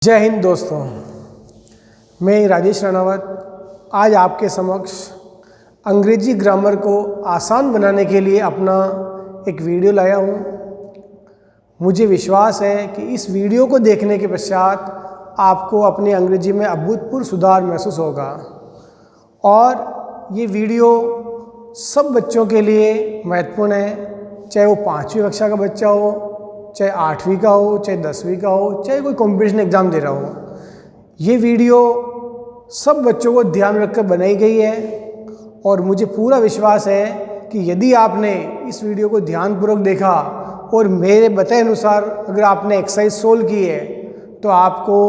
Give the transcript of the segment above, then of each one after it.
जय हिंद दोस्तों, मैं राजेश राणावत आज आपके समक्ष अंग्रेजी ग्रामर को आसान बनाने के लिए अपना एक वीडियो लाया हूँ। मुझे विश्वास है कि इस वीडियो को देखने के पश्चात आपको अपनी अंग्रेजी में अभूतपूर्व सुधार महसूस होगा और ये वीडियो सब बच्चों के लिए महत्वपूर्ण है, चाहे वो 5वीं कक्षा का बच्चा हो, चाहे 8वीं का हो, चाहे 10वीं का हो, चाहे कोई कंपटीशन एग्ज़ाम दे रहा हो। ये वीडियो सब बच्चों को ध्यान रखकर बनाई गई है और मुझे पूरा विश्वास है कि यदि आपने इस वीडियो को ध्यानपूर्वक देखा और मेरे बताए अनुसार अगर आपने एक्सरसाइज सोल्व की है तो आपको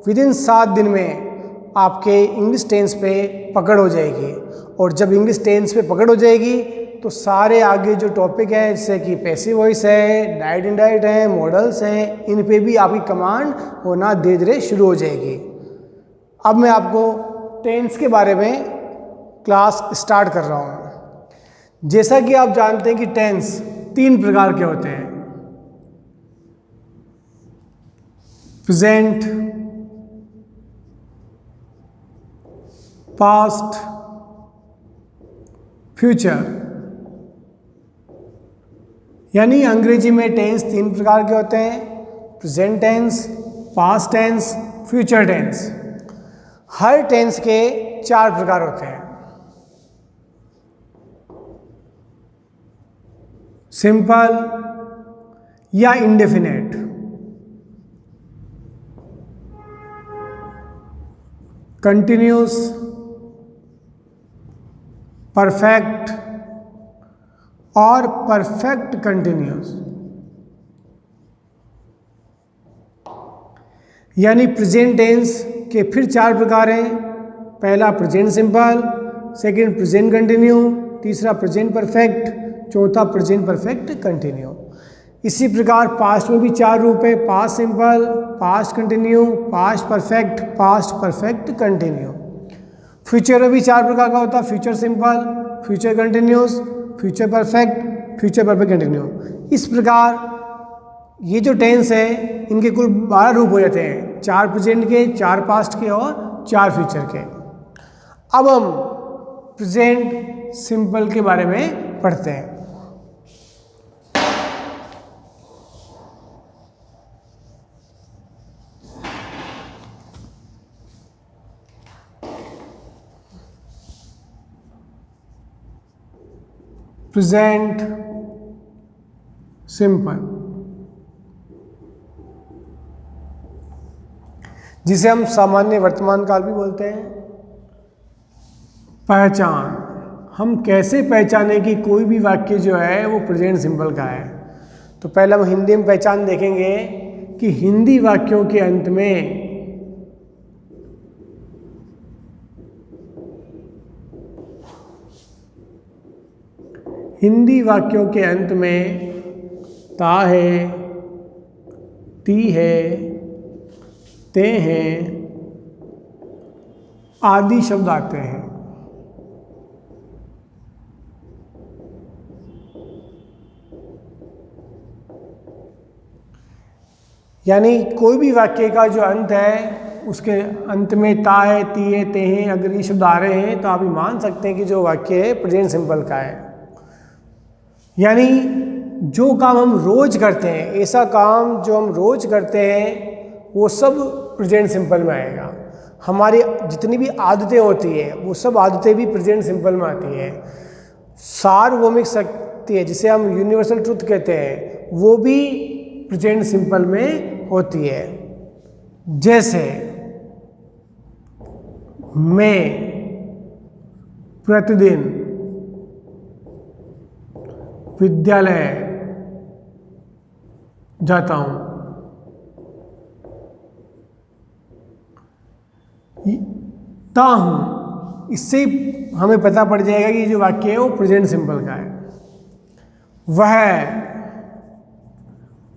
विदिन 7 दिन में आपके इंग्लिश टेंस पे पकड़ हो जाएगी। और जब इंग्लिश टेंस पे पकड़ हो जाएगी तो सारे आगे जो टॉपिक है जैसे कि पैसिव वॉइस है, डायरेक्ट इनडायरेक्ट है, मॉडल्स हैं, इन पे भी आपकी कमांड होना धीरे धीरे शुरू हो जाएगी। अब मैं आपको टेंस के बारे में क्लास स्टार्ट कर रहा हूँ। जैसा कि आप जानते हैं कि टेंस 3 प्रकार के होते हैं, प्रेजेंट, पास्ट, फ्यूचर। यानी अंग्रेजी में टेंस 3 प्रकार के होते हैं, present tense, past tense, future tense. हर टेंस के 4 प्रकार होते हैं, सिंपल या इंडेफिनेट, कंटिन्यूस, परफेक्ट और परफेक्ट कंटिन्यूस। यानी प्रेजेंट टेंस के फिर 4 प्रकार हैं। पहला present simple, second present continue, तीसरा प्रेजेंट परफेक्ट, चौथा प्रेजेंट परफेक्ट कंटिन्यू। इसी प्रकार पास्ट में भी 4 रूप है, past simple, past continue, past perfect, past perfect continue. Future में भी 4 प्रकार का होता है, future simple, future continuous, future perfect, future perfect continue. इस प्रकार ये जो टेंस है इनके कुल 12 रूप हो जाते हैं, 4 प्रेजेंट के, 4 पास्ट के और 4 फ्यूचर के। अब हम प्रेजेंट सिंपल के बारे में पढ़ते हैं। प्रेजेंट सिंपल, जिसे हम सामान्य वर्तमान काल भी बोलते हैं। पहचान, हम कैसे पहचाने कि कोई भी वाक्य जो है वो प्रेजेंट सिंपल का है। तो पहले हम हिंदी में पहचान देखेंगे कि हिंदी वाक्यों के अंत में ता है, ती है, ते हैं आदि शब्द आते हैं। यानी कोई भी वाक्य का जो अंत है उसके अंत में ता है, ती है, ते हैं अगर ये शब्द आ रहे हैं तो आप ये मान सकते हैं कि जो वाक्य है प्रेजेंट सिंपल का है। यानी जो काम हम रोज करते हैं, ऐसा काम जो हम रोज करते हैं वो सब प्रेजेंट सिंपल में आएगा। हमारी जितनी भी आदतें होती है वो सब आदतें भी प्रेजेंट सिंपल में आती है। सार्वभौमिक शक्ति है जिसे हम यूनिवर्सल ट्रुथ कहते हैं वो भी प्रेजेंट सिंपल में होती है। जैसे मैं प्रतिदिन विद्यालय जाता हूँ, ता हूँ, इससे हमें पता पड़ जाएगा कि जो वाक्य है वो प्रेजेंट सिंपल का है। वह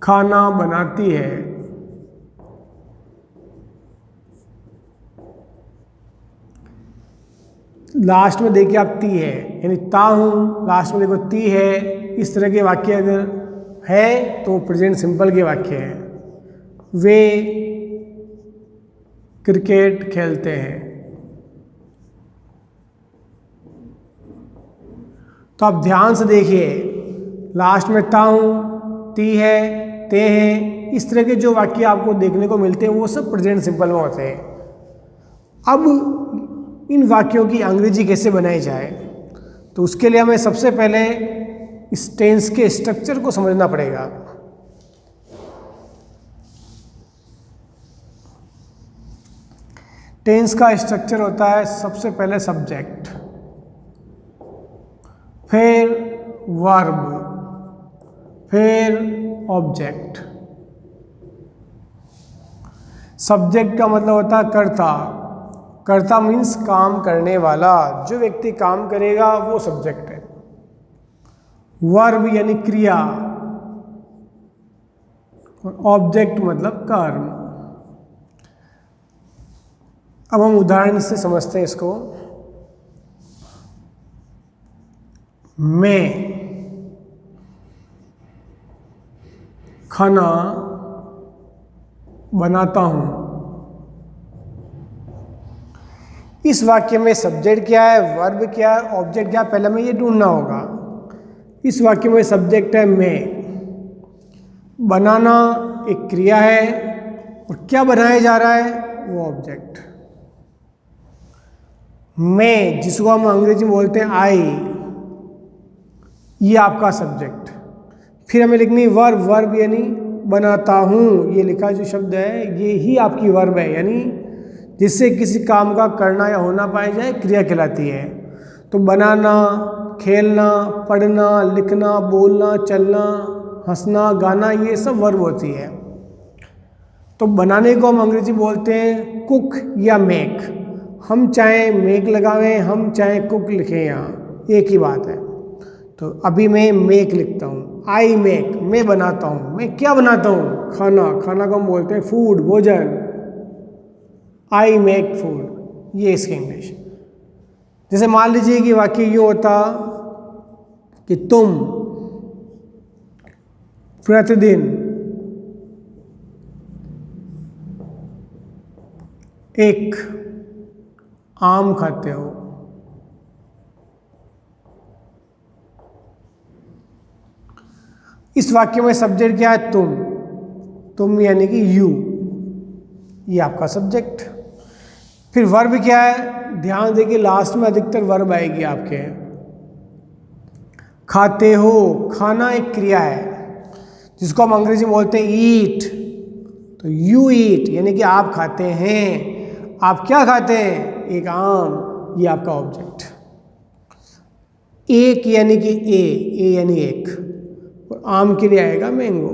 खाना बनाती है, लास्ट में देखिए आप ती है, यानी ता हूँ, लास्ट में देखो ती है। इस तरह के वाक्य अगर है तो प्रेजेंट सिंपल के वाक्य हैं। वे क्रिकेट खेलते हैं। तो आप ध्यान से देखिए, लास्ट में ता हूँ, ती है, ते हैं, इस तरह के जो वाक्य आपको देखने को मिलते हैं वो सब प्रेजेंट सिंपल में होते हैं। अब इन वाक्यों की अंग्रेजी कैसे बनाई जाए, तो उसके लिए हमें सबसे पहले इस टेंस के स्ट्रक्चर को समझना पड़ेगा। टेंस का स्ट्रक्चर होता है सबसे पहले सब्जेक्ट, फिर वर्ब, फिर ऑब्जेक्ट। सब्जेक्ट का मतलब होता है कर्ता। कर्ता मीन्स काम करने वाला, जो व्यक्ति काम करेगा वो सब्जेक्ट है। वर्ब यानी क्रिया, और ऑब्जेक्ट मतलब कर्म। अब हम उदाहरण से समझते हैं इसको। मैं खाना बनाता हूं। इस वाक्य में सब्जेक्ट क्या है, वर्ब क्या है, ऑब्जेक्ट क्या है, पहले हमें ये ढूंढना होगा। इस वाक्य में सब्जेक्ट है मैं, बनाना एक क्रिया है, और क्या बनाया जा रहा है वो ऑब्जेक्ट। मैं, जिसको हम अंग्रेजी में बोलते हैं आई, ये आपका सब्जेक्ट। फिर हमें लिखनी वर्ब, वर्ब यानी बनाता हूँ, ये लिखा जो शब्द है ये ही आपकी वर्ब है, यानी जिससे किसी काम का करना या होना पाया जाए क्रिया कहलाती है। तो बनाना, खेलना, पढ़ना, लिखना, बोलना, चलना, हंसना, गाना, ये सब वर्ब होती है। तो बनाने को हम अंग्रेजी बोलते हैं कुक या मेक। हम चाहे मेक लगावें, हम चाहे कुक लिखें, यहाँ एक ही बात है। तो अभी मैं मेक लिखता हूँ, आई मेक, मैं बनाता हूँ। मैं क्या बनाता हूँ, खाना। खाना को हम बोलते हैं फूड, भोजन। आई मेक फूड, ये इसकी इंग्लिश। जैसे मान लीजिए कि वाक्य ये होता कि तुम प्रतिदिन एक आम खाते हो। इस वाक्य में सब्जेक्ट क्या है, तुम यानी कि यू, ये आपका सब्जेक्ट। फिर वर्ब क्या है, ध्यान देखिए लास्ट में अधिकतर वर्ब आएगी आपके। खाते हो, खाना एक क्रिया है जिसको हम अंग्रेजी में बोलते हैं ईट। तो यू ईट यानी कि आप खाते हैं। आप क्या खाते हैं, एक आम, ये आपका ऑब्जेक्ट। एक यानी कि ए यानी एक, और आम के लिए आएगा mango.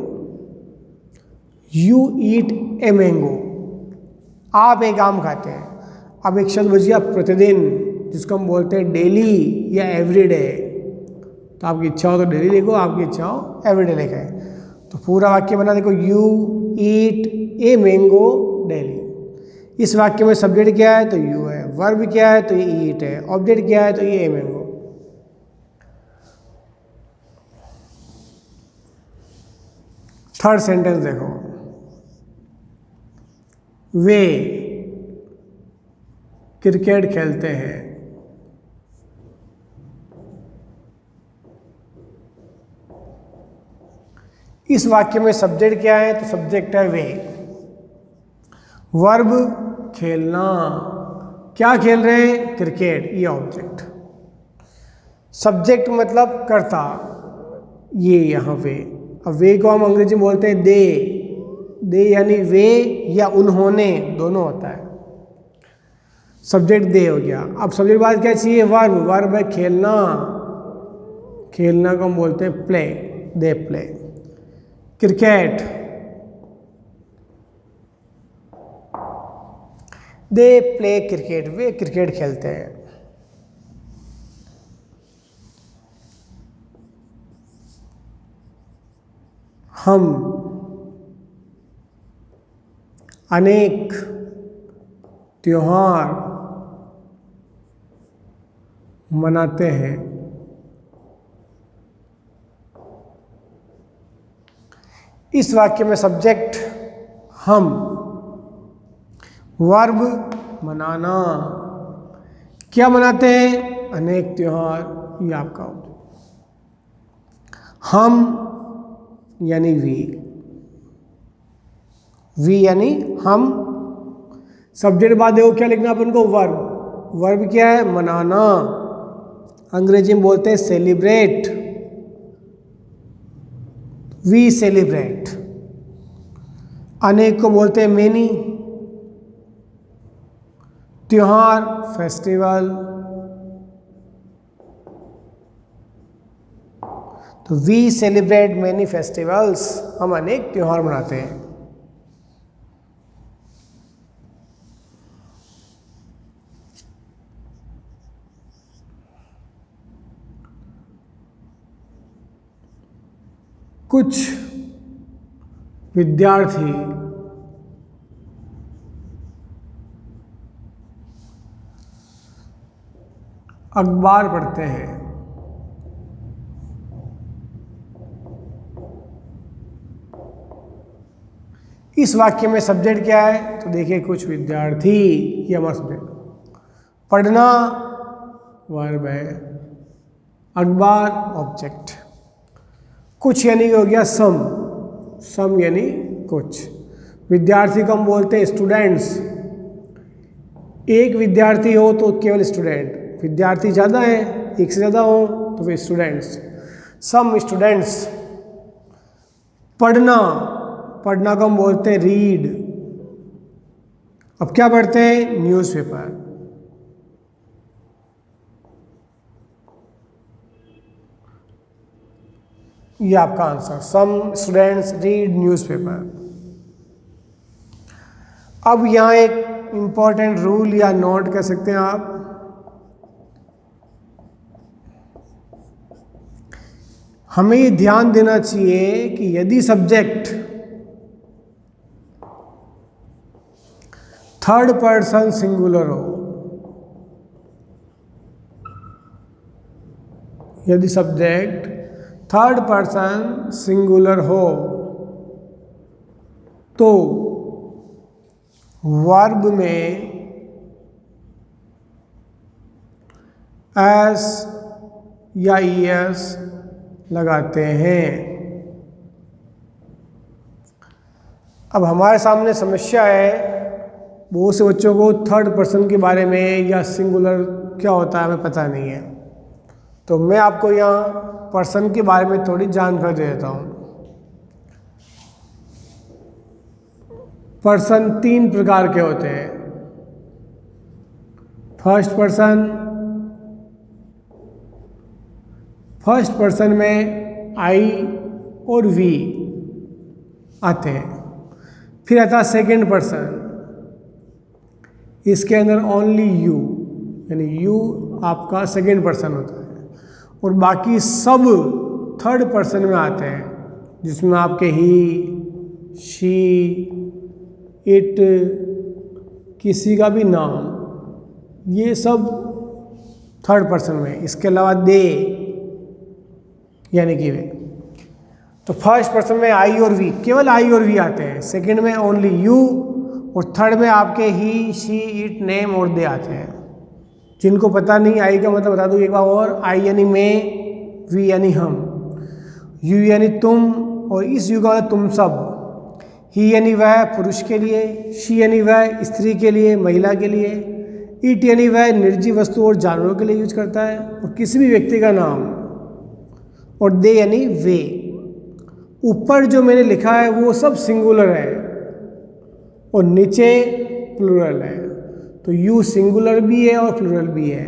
You eat a mango, आप एक आम खाते हैं। अब एक शब्द बचिए प्रतिदिन, जिसको हम बोलते हैं डेली या एवरीडे। तो आपकी इच्छा हो तो डेली लिखो, आपकी इच्छा हो एवरीडे लिखें। तो पूरा वाक्य बना देखो, you eat a mango daily. इस वाक्य में सब्जेक्ट क्या है, तो यू है। वर्ब क्या है, तो ये ईट है। ऑब्जेक्ट क्या है, तो ये ए मैंगो। थर्ड सेंटेंस देखो, वे क्रिकेट खेलते हैं। इस वाक्य में सब्जेक्ट क्या है, तो सब्जेक्ट है वे। वर्ब खेलना, क्या खेल रहे हैं, क्रिकेट, ये ऑब्जेक्ट। सब्जेक्ट मतलब कर्ता, ये यहाँ पे। अब वे को हम अंग्रेजी में बोलते हैं दे यानी वे या उन्होंने, दोनों होता है। सब्जेक्ट दे हो गया। अब सब्जेक्ट बाद क्या चाहिए, वर्ब है खेलना। खेलना को हम बोलते हैं play, they play. Cricket, they play cricket, way cricket खेलते हैं। हम अनेक त्योहार मनाते हैं। इस वाक्य में सब्जेक्ट हम, वर्ब मनाना। क्या मनाते हैं? अनेक त्योहार, ये आपका हो। हम यानी वी यानी हम। सब्जेक्ट बाद देखो क्या लिखना अपन को? वर्ब। वर्ब क्या है? मनाना। अंग्रेजी में बोलते हैं सेलिब्रेट। We celebrate. अनेक को बोलते हैं मेनी। त्योहार फेस्टिवल। तो वी सेलिब्रेट मेनी फेस्टिवल्स, हम अनेक त्योहार मनाते हैं। कुछ विद्यार्थी अखबार पढ़ते हैं। इस वाक्य में सब्जेक्ट क्या है? तो देखिए, कुछ विद्यार्थी, ये हमारा सब्जेक्ट। पढ़ना वर्ब है, अखबार ऑब्जेक्ट। कुछ यानी हो गया सम यानी कुछ। विद्यार्थी को हम बोलते हैं स्टूडेंट्स। एक विद्यार्थी हो तो केवल स्टूडेंट, विद्यार्थी ज़्यादा है, एक से ज़्यादा हो तो वे स्टूडेंट्स। Some students. पढ़ना को हम बोलते हैं रीड। अब क्या पढ़ते हैं? न्यूज़पेपर। ये आपका answer. Some students read newspaper. अब यहाँ एक इंपॉर्टेंट रूल या नोट कह सकते हैं आप। हमें ये ध्यान देना चाहिए कि यदि सब्जेक्ट थर्ड पर्सन सिंगुलर हो, यदि सब्जेक्ट थर्ड पर्सन सिंगुलर हो तो वर्ब में एस या ईएस लगाते हैं। अब हमारे सामने समस्या है, बहुत से बच्चों को थर्ड पर्सन के बारे में या सिंगुलर क्या होता है हमें पता नहीं है। तो मैं आपको यहाँ पर्सन के बारे में थोड़ी जानकारी दे देता हूँ। पर्सन 3 प्रकार के होते हैं। फर्स्ट पर्सन में आई और वी आते हैं। फिर आता है सेकंड पर्सन, इसके अंदर ओनली यू, यानी यू आपका सेकंड पर्सन होता है। और बाकी सब थर्ड पर्सन में आते हैं, जिसमें आपके ही, शी, इट, किसी का भी नाम, ये सब थर्ड पर्सन में। इसके अलावा दे यानी कि वे। तो फर्स्ट पर्सन में आई और वी, केवल आई और वी आते हैं। सेकंड में ओनली यू, और थर्ड में आपके ही, शी, इट, नेम और दे आते हैं। जिनको पता नहीं आई का मतलब बता दूँ एक बार और। आई यानी मैं, वी यानी हम, यू यानी तुम, और इस यू का मतलब तुम सब। ही यानी वह पुरुष के लिए, शी यानी वह स्त्री के लिए, महिला के लिए, इट यानी वह निर्जीव वस्तु और जानवरों के लिए यूज करता है, और किसी भी व्यक्ति का नाम, और दे यानी वे। ऊपर जो मैंने लिखा है वो सब सिंगुलर है और नीचे प्लूरल है। तो यू सिंगुलर भी है और प्लूरल भी है।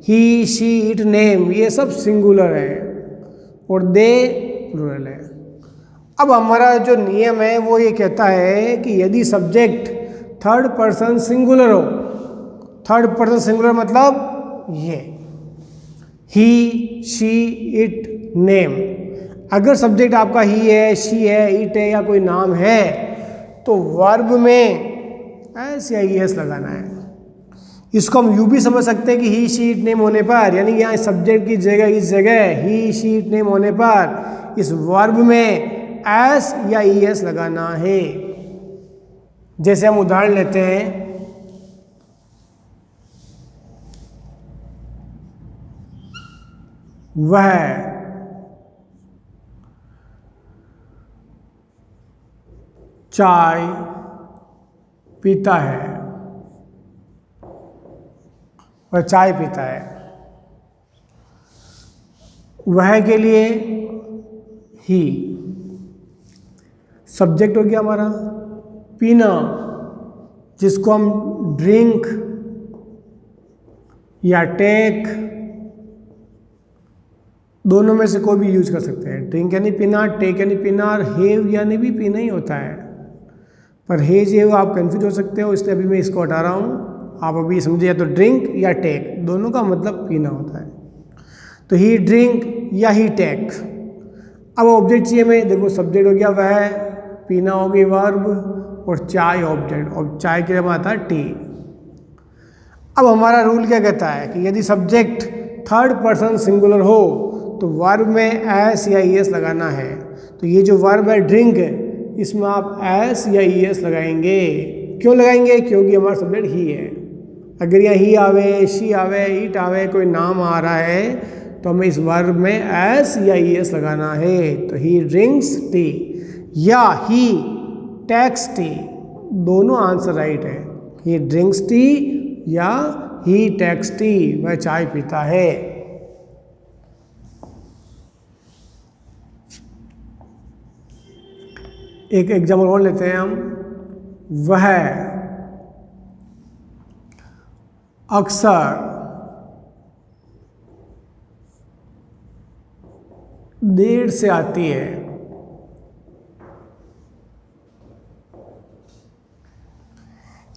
ही, शी, इट, नेम, ये सब सिंगुलर है और दे प्लूरल है। अब हमारा जो नियम है वो ये कहता है कि यदि सब्जेक्ट थर्ड पर्सन सिंगुलर हो, थर्ड पर्सन सिंगुलर मतलब ये ही, शी, इट, नेम। अगर सब्जेक्ट आपका ही है, शी है, इट है या कोई नाम है तो वर्ब में एस या ईएस लगाना है। इसको हम यूँ भी समझ सकते हैं कि ही, शी, इट, नेम होने पर, यानी यहाँ सब्जेक्ट की जगह, इस जगह ही, शी, इट, नेम होने पर इस वर्ब में एस या ईएस लगाना है। जैसे हम उदाहरण लेते हैं, वह चाय पीता है, वह चाय पीता है। वह के लिए ही, सब्जेक्ट हो गया हमारा। पीना, जिसको हम ड्रिंक या टेक दोनों में से कोई भी यूज कर सकते हैं। ड्रिंक यानी पीना, टेक यानी पीना, और हेव यानी भी पीना ही होता है। पर हेज हेव आप कंफ्यूज हो सकते हो, इसलिए अभी मैं इसको हटा रहा हूँ। आप अभी समझिए, या तो ड्रिंक या टेक दोनों का मतलब पीना होता है। तो ही ड्रिंक या ही टेक। अब ऑब्जेक्ट चाहिए हमें। देखो सब्जेक्ट हो गया वह, पीना हो गई वर्ब, और चाय ऑब्जेक्ट। और चाय के लिए आता है टी। अब हमारा रूल क्या कहता है कि यदि सब्जेक्ट थर्ड पर्सन सिंगुलर हो तो वर्ब में एस या ई एस लगाना है। तो ये जो वर्ब है ड्रिंक, इसमें आप एस या ई एस लगाएंगे। क्यों लगाएंगे? क्योंकि हमारा सब्जेक्ट ही है। अगर यहाँ ही आवे, शी आवे, ईट आवे, कोई नाम आ रहा है तो हमें इस वर्ब में एस या ई एस लगाना है। तो ही ड्रिंक्स टी या ही टेक्स टी, दोनों आंसर राइट है। ही ड्रिंक्स टी या ही टेक्स टी, वह चाय पीता है। एक एग्जाम्पल और लेते हैं हम। वह अक्सर देर से आती है।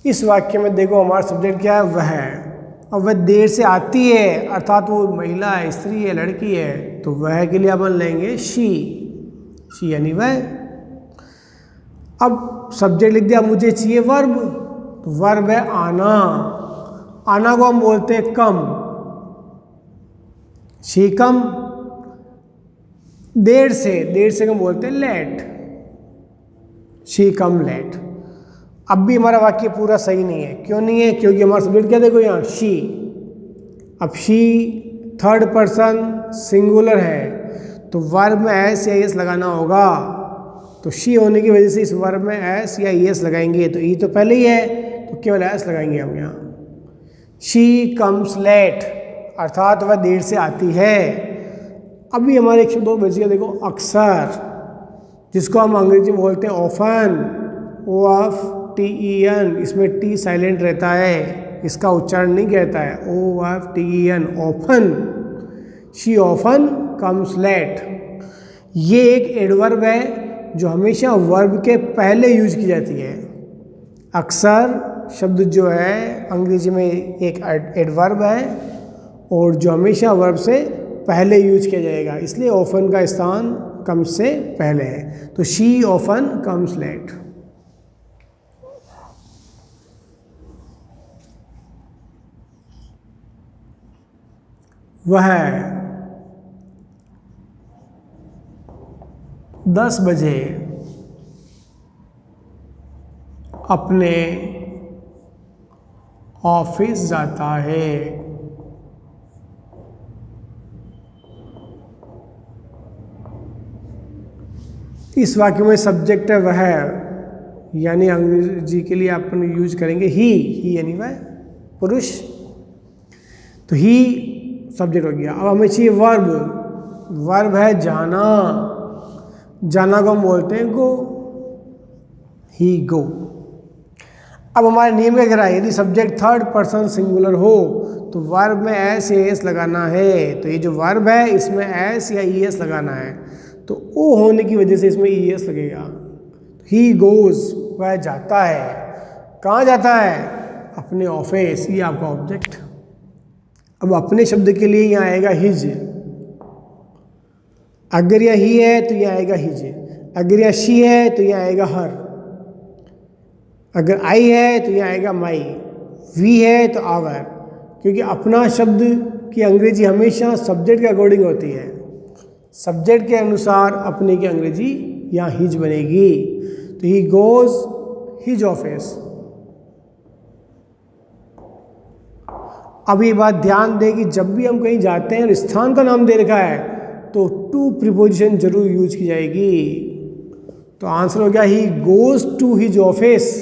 इस वाक्य में देखो हमारा सब्जेक्ट क्या है? वह। और वह देर से आती है, अर्थात वो महिला है, स्त्री है, लड़की है, तो वह के लिए अपन लेंगे शी। शी यानी वह। अब सब्जेक्ट लिख दिया, मुझे चाहिए वर्ब। तो वर्ब है आना। आना को हम बोलते हैं कम। She come. देर से हम बोलते हैं लेट। She come late. अब भी हमारा वाक्य पूरा सही नहीं है। क्यों नहीं है? क्योंकि हमारा सब्जेक्ट क्या देखो यहाँ शी। अब शी थर्ड पर्सन सिंगुलर है, तो वर्ब में एस या एस लगाना होगा। तो शी होने की वजह से इस वर्ब में एस या एस लगाएंगे। तो ई तो पहले ही है, तो केवल एस लगाएंगे हम यहाँ। शी कम्स लेट, अर्थात वह देर से आती है। अभी हमारे एक शब्द बच गया देखो, अक्सर, जिसको हम अंग्रेजी में बोलते हैं often. O F T E N, इसमें टी साइलेंट रहता है, इसका उच्चारण नहीं कहता है। O F T E N, often. She often comes late. ये एक एडवर्ब है जो हमेशा वर्ब के पहले यूज की जाती है। अक्सर शब्द जो है अंग्रेजी में एक एडवर्ब है और जो हमेशा वर्ब से पहले यूज किया जाएगा, इसलिए ऑफन का स्थान कम से पहले है। तो शी ऑफन कम्स लेट। वह 10 बजे अपने ऑफिस जाता है। इस वाक्य में सब्जेक्ट है वह, यानी अंग्रेजी के लिए अपन यूज करेंगे ही यानी वह पुरुष। तो ही सब्जेक्ट हो गया। अब हमें चाहिए वर्ब। वर्ब है जाना। जाना को हम बोलते हैं गो। ही गो। अब हमारे नियम क्या कह रहा है? यदि सब्जेक्ट थर्ड पर्सन सिंगुलर हो तो वर्ब में एस या एस लगाना है। तो ये जो वर्ब है इसमें एस या ई एस लगाना है। तो ओ होने की वजह से इसमें ई एस लगेगा। ही गोज, वह जाता है। कहाँ जाता है? अपने ऑफिस। ये आपका ऑब्जेक्ट। अब अपने शब्द के लिए यहाँ आएगा हिज। अगर यह ही है तो यहाँ आएगा हिज। अगर यह शी है तो यहाँ आएगा हर। अगर आई है तो यहाँ आएगा माई। वी है तो आवर। क्योंकि अपना शब्द की अंग्रेजी हमेशा सब्जेक्ट के अकॉर्डिंग होती है। सब्जेक्ट के अनुसार अपने की अंग्रेजी यहाँ हिज बनेगी। तो ही गोज हिज ऑफिस। अब ये बात ध्यान दें कि जब भी हम कहीं जाते हैं और स्थान का नाम दे रखा है तो टू प्रीपोजिशन जरूर यूज की जाएगी। तो आंसर हो गया he goes to his office.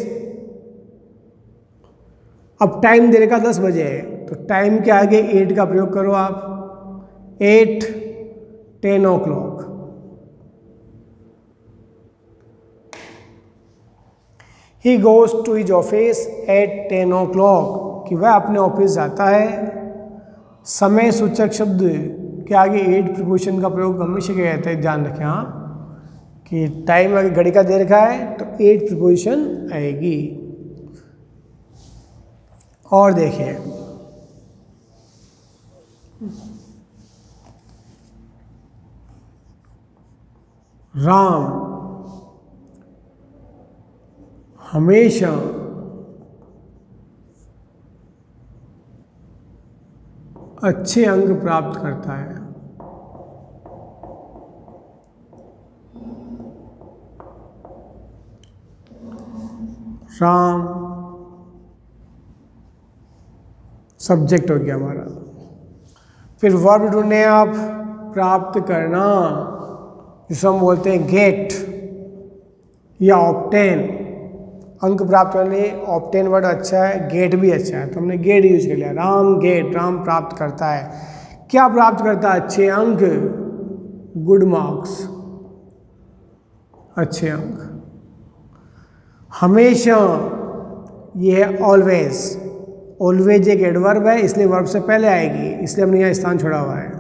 अब टाइम दे रखा 10 बजे है, तो टाइम के आगे 8 का प्रयोग करो आप। 8, 10 o'clock। He goes to his office at 10 o'clock, कि वह अपने ऑफिस जाता है। समय सूचक शब्द के आगे 8 प्रीपोजिशन का प्रयोग हमेशा किया जाता है। ध्यान रखें आप कि टाइम अगर घड़ी का दे रखा है तो 8 प्रीपोजिशन आएगी। और देखिए राम हमेशा अच्छे अंक प्राप्त करता है। राम सब्जेक्ट हो गया हमारा। फिर वर्ब ढूंढने आप, प्राप्त करना, जिसे हम बोलते हैं गेट या ऑब्टेन। अंक प्राप्त करने ऑब्टेन वर्ड अच्छा है, गेट भी अच्छा है, तो हमने गेट यूज कर लिया। राम गेट, राम प्राप्त करता है। क्या प्राप्त करता है? अच्छे अंक, गुड मार्क्स, अच्छे अंक। हमेशा, ये है ऑलवेज। ऑलवेज एक एडवर्ब है, इसलिए वर्ब से पहले आएगी, इसलिए हमने यहाँ स्थान छोड़ा हुआ है।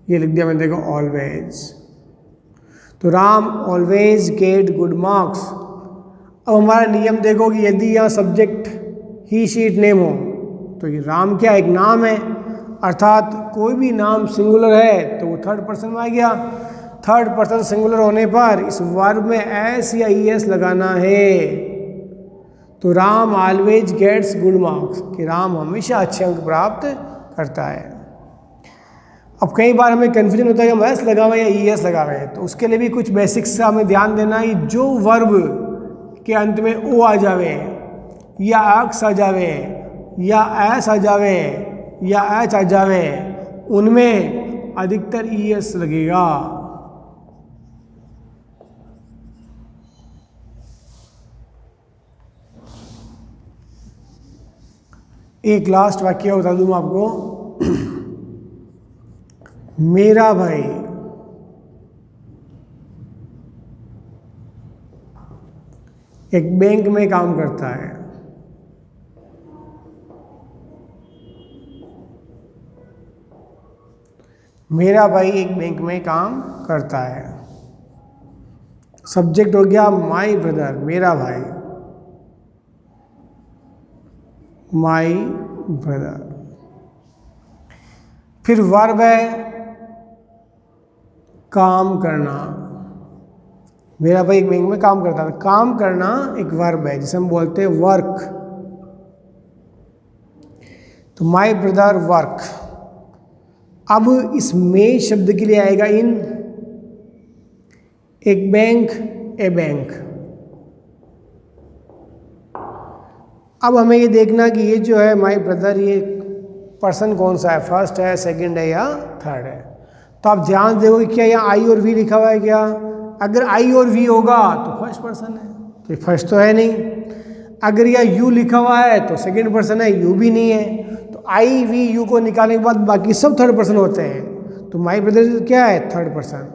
ये लिख दिया मैंने, देखो ऑलवेज। तो Ram always get good marks. अब हमारा नियम देखो कि यदि यहाँ सब्जेक्ट ही शीट नेम हो तो ये राम क्या एक नाम है, अर्थात कोई भी नाम सिंगुलर है तो वो थर्ड पर्सन में आ गया। थर्ड पर्सन सिंगुलर होने पर इस वर्ब में एस या ई एस लगाना है। तो Ram always gets good marks, कि राम हमेशा अच्छे अंक प्राप्त करता है। अब कई बार हमें कन्फ्यूजन होता है कि हम एस लगावें या ई एस लगावें, तो उसके लिए भी कुछ बेसिक्स का हमें ध्यान देना है। जो वर्ब के अंत में ओ आ जावे या एक्स आ जावे या एस आ जावे या एच आ जावे, उनमें अधिकतर ई एस लगेगा। एक लास्ट वाक्य बता दूं आपको। मेरा भाई एक बैंक में काम करता है। मेरा भाई एक बैंक में काम करता है। सब्जेक्ट हो गया माई ब्रदर, मेरा भाई, माई ब्रदर। फिर वर्ब है काम करना। मेरा भाई एक बैंक में काम करता है। काम करना एक वर्ब है जिसे हम बोलते हैं वर्क। तो माई ब्रदर वर्क। अब इस में शब्द के लिए आएगा इन, एक बैंक, ए बैंक। अब हमें ये देखना कि ये जो है माई ब्रदर, ये पर्सन कौन सा है, फर्स्ट है, सेकंड है या थर्ड है। तो आप ध्यान देखो क्या यहाँ आई और वी लिखा हुआ है क्या? अगर आई और वी होगा तो फर्स्ट पर्सन है, तो फर्स्ट तो है नहीं। अगर यहाँ यू लिखा हुआ है तो सेकंड पर्सन है, यू भी नहीं है। तो आई वी यू को निकालने के बाद बाकी सब थर्ड पर्सन होते हैं। तो माई ब्रदर क्या है? Third person.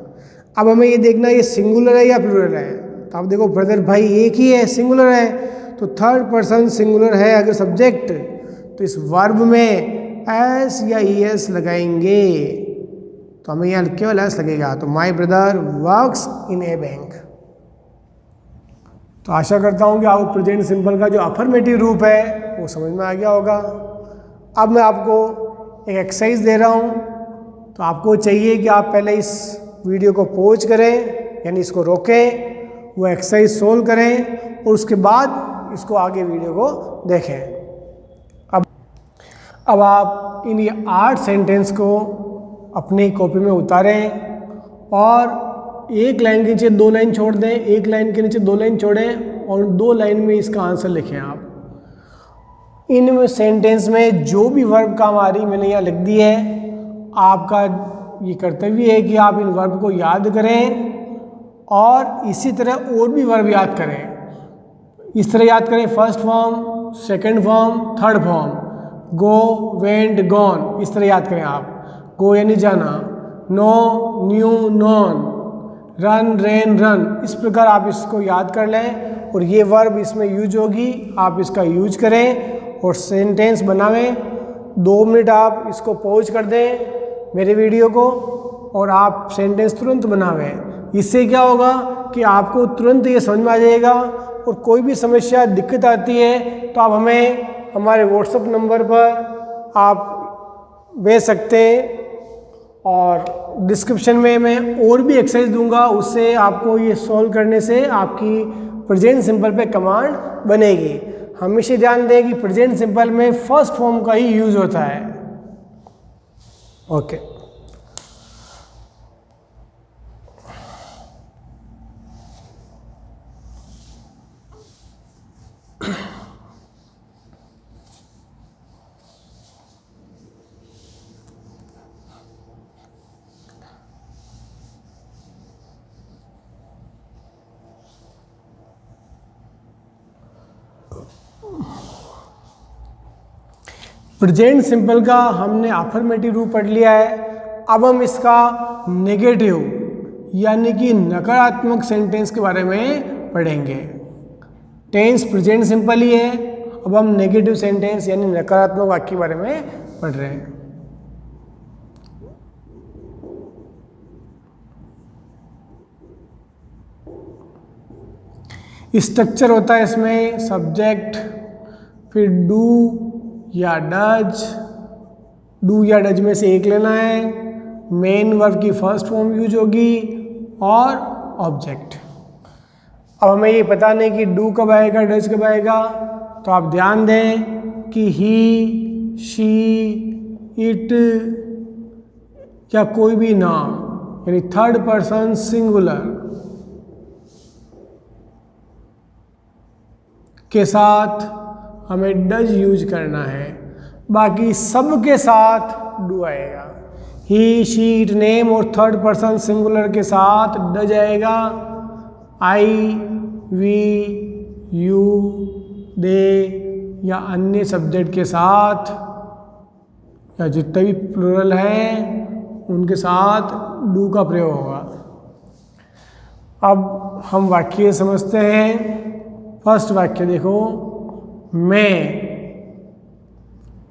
अब हमें ये देखना ये सिंगुलर है या प्लूरल है। तो आप देखो ब्रदर भाई एक ही है, सिंगुलर है, तो थर्ड पर्सन सिंगुलर है अगर सब्जेक्ट, तो इस वर्ब में एस या ई एस लगाएंगे। तो हमें यहाँ केवल एस लगेगा। तो my brother works in A bank. तो आशा करता हूँ कि आपको प्रेजेंट सिंपल का जो अफर्मेटिव रूप है वो समझ में आ गया होगा। अब मैं आपको एक एक्सरसाइज दे रहा हूँ। तो आपको चाहिए कि आप पहले इस वीडियो को पॉज करें, यानी इसको रोकें, वो एक्सरसाइज सोल्व करें और उसके बाद इसको आगे वीडियो को देखें। अब आप इन 8 सेंटेंस को अपनी कॉपी में उतारें और एक लाइन के नीचे 2 लाइन छोड़ दें, एक लाइन के नीचे 2 लाइन छोड़ें और 2 लाइन में इसका आंसर लिखें आप। इन सेंटेंस में जो भी वर्ब काम आ रही मैंने यहाँ लिख दी है। आपका ये कर्तव्य है कि आप इन वर्ब को याद करें और इसी तरह और भी वर्ब याद करें। इस तरह याद करें, first form, second form, third form, go, went, gone, इस तरह याद करें आप। गो यानी जाना, know, knew, known, run, ran, run, इस प्रकार आप इसको याद कर लें और ये वर्ब इसमें यूज होगी, आप इसका यूज करें और सेंटेंस बनावें। 2 मिनट आप इसको पॉज कर दें मेरे वीडियो को और आप सेंटेंस तुरंत बनावें। इससे क्या होगा कि आपको तुरंत ये समझ में आ जाएगा और कोई भी समस्या दिक्कत आती है तो आप हमें हमारे व्हाट्सएप नंबर पर आप भेज सकते हैं और डिस्क्रिप्शन में मैं और भी एक्सरसाइज दूंगा, उससे आपको ये सॉल्व करने से आपकी प्रेजेंट सिंपल पे कमांड बनेगी। हमेशा ध्यान दें कि प्रेजेंट सिंपल में फर्स्ट फॉर्म का ही यूज होता है। ओके, प्रेजेंट सिंपल का हमने अफर्मेटिव रूप पढ़ लिया है। अब हम इसका नेगेटिव यानी कि नकारात्मक सेंटेंस के बारे में पढ़ेंगे। टेंस प्रेजेंट सिंपल ही है, अब हम नेगेटिव सेंटेंस यानी नकारात्मक वाक्य के बारे में पढ़ रहे हैं। स्ट्रक्चर होता है इसमें सब्जेक्ट, फिर डू या डज, डू या डज में से एक लेना है, मेन वर्ब की फर्स्ट फॉर्म यूज होगी और ऑब्जेक्ट। अब हमें ये पता नहीं कि डू कब आएगा, डज कब आएगा, तो आप ध्यान दें कि ही, शी, इट या कोई भी नाउन यानी थर्ड पर्सन सिंगुलर के साथ हमें डज यूज करना है, बाकी सब के साथ डू आएगा। ही, शी, इट, नेम और थर्ड पर्सन सिंगुलर के साथ डज आएगा। आई, वी, यू, दे या अन्य सब्जेक्ट के साथ या जितने भी प्लूरल हैं उनके साथ डू का प्रयोग होगा। अब हम वाक्य समझते हैं। फर्स्ट वाक्य देखो, मैं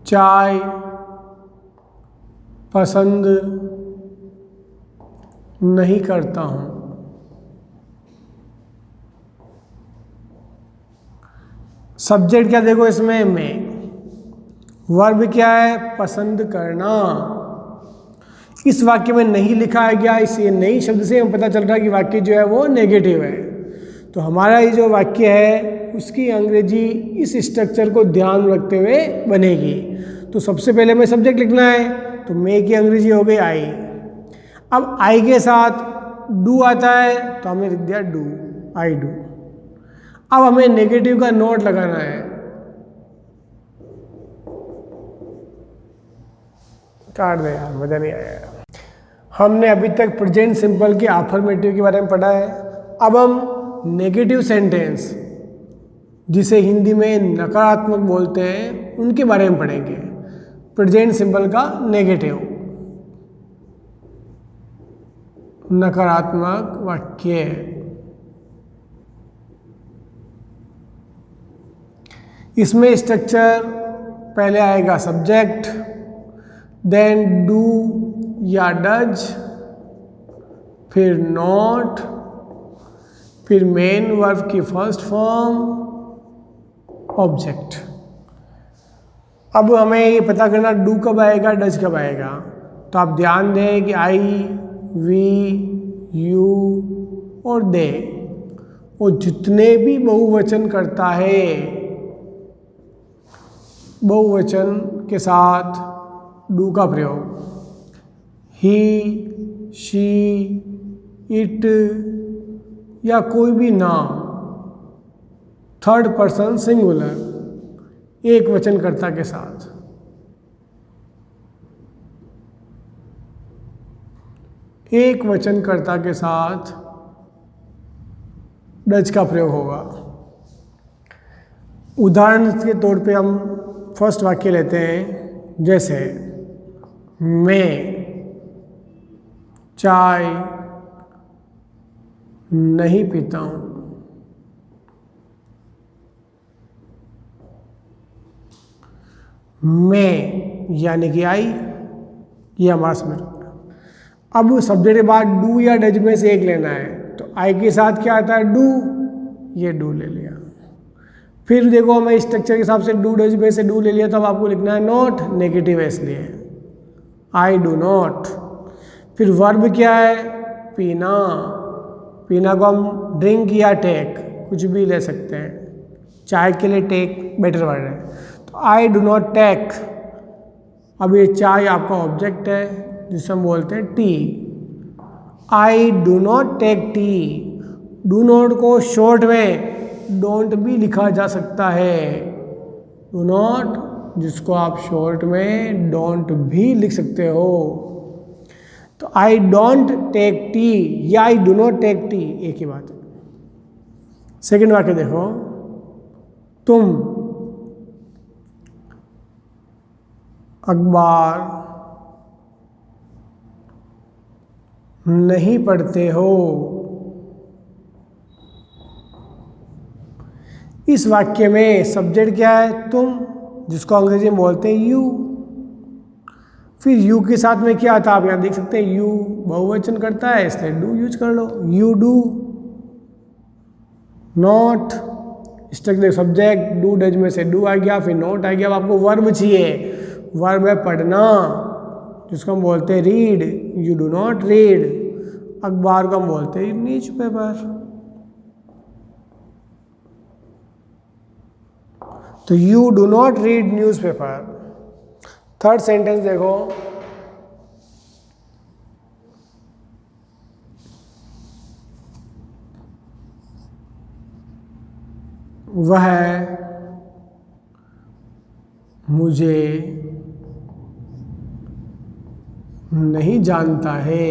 चाय पसंद नहीं करता हूँ। सब्जेक्ट क्या देखो इसमें, मैं। वर्ब क्या है, पसंद करना। इस वाक्य में नहीं लिखा गया, इस नई शब्द से हमें पता चल रहा है कि वाक्य जो है वो नेगेटिव है। तो हमारा ये जो वाक्य है उसकी अंग्रेजी इस स्ट्रक्चर को ध्यान रखते हुए बनेगी। तो सबसे पहले हमें सब्जेक्ट लिखना है, तो मे की अंग्रेजी हो गई आई। अब आई के साथ डू आता है तो हमने लिख दिया डू, आई डू। अब हमें नेगेटिव का नोट लगाना है। काट दे यार, मजा नहीं आया। हमने अभी तक प्रेजेंट सिंपल के अफर्मेटिव के बारे में पढ़ा है। अब हम नेगेटिव सेंटेंस जिसे हिंदी में नकारात्मक बोलते हैं उनके बारे में पढ़ेंगे। प्रेजेंट सिंपल का नेगेटिव नकारात्मक वाक्य। इसमें स्ट्रक्चर पहले आएगा सब्जेक्ट, देन डू या डज, फिर नॉट, फिर मेन वर्ब की फर्स्ट फॉर्म, ऑब्जेक्ट। अब हमें ये पता करना डू कब आएगा, डज कब आएगा। तो आप ध्यान दें कि आई, वी, यू और दे वो जितने भी बहुवचन करता है, बहुवचन के साथ डू का प्रयोग। ही, शी, इट या कोई भी नाम थर्ड पर्सन सिंगुलर एक वचनकर्ता के साथ। एक वचनकर्ता के साथ डज का प्रयोग होगा। उदाहरण के तौर पे हम फर्स्ट वाक्य लेते हैं, जैसे मैं चाय नहीं पीता हूँ। मैं यानी कि आई, ये हमारा समझ। अब सब्जेक्ट के बाद डू या डज में से एक लेना है, तो आई के साथ क्या आता है, डू, ये डू ले लिया। फिर देखो हमें स्ट्रक्चर के हिसाब से डू डज में से डू ले लिया, तो अब आपको लिखना है नॉट, नेगेटिव है इसलिए आई डू नॉट। फिर वर्ब क्या है, पीना। पीना को हम ड्रिंक या टेक कुछ भी ले सकते हैं, चाय के लिए टेक बेटर वर्ड है, तो आई डू नॉट टेक। अब ये चाय आपका ऑब्जेक्ट है जिसे हम बोलते हैं tea. I do not take tea. Do not को शॉर्ट में डोंट भी लिखा जा सकता है। डू नॉट जिसको आप शॉर्ट में डोंट भी लिख सकते हो। तो आई डोंट टेक टी या I do not take tea, एक ही बात है। सेकेंड वाक्य देखो, तुम अखबार नहीं पढ़ते हो। इस वाक्य में सब्जेक्ट क्या है, तुम, जिसको अंग्रेजी में बोलते हैं यू। फिर यू के साथ में क्या आता है, आप यहाँ देख सकते हैं यू बहुवचन करता है, इसलिए डू यूज कर लो। You do not, structure subject do does में से डू आ गया, फिर नॉट आ गया। अब आपको वर्ब चाहिए, वर्ब है पढ़ना, जिसको हम बोलते हैं read. You do not read. अखबार को हम बोलते हैं न्यूज पेपर। तो you do not read news paper. Third sentence देखो, वह मुझे नहीं जानता है।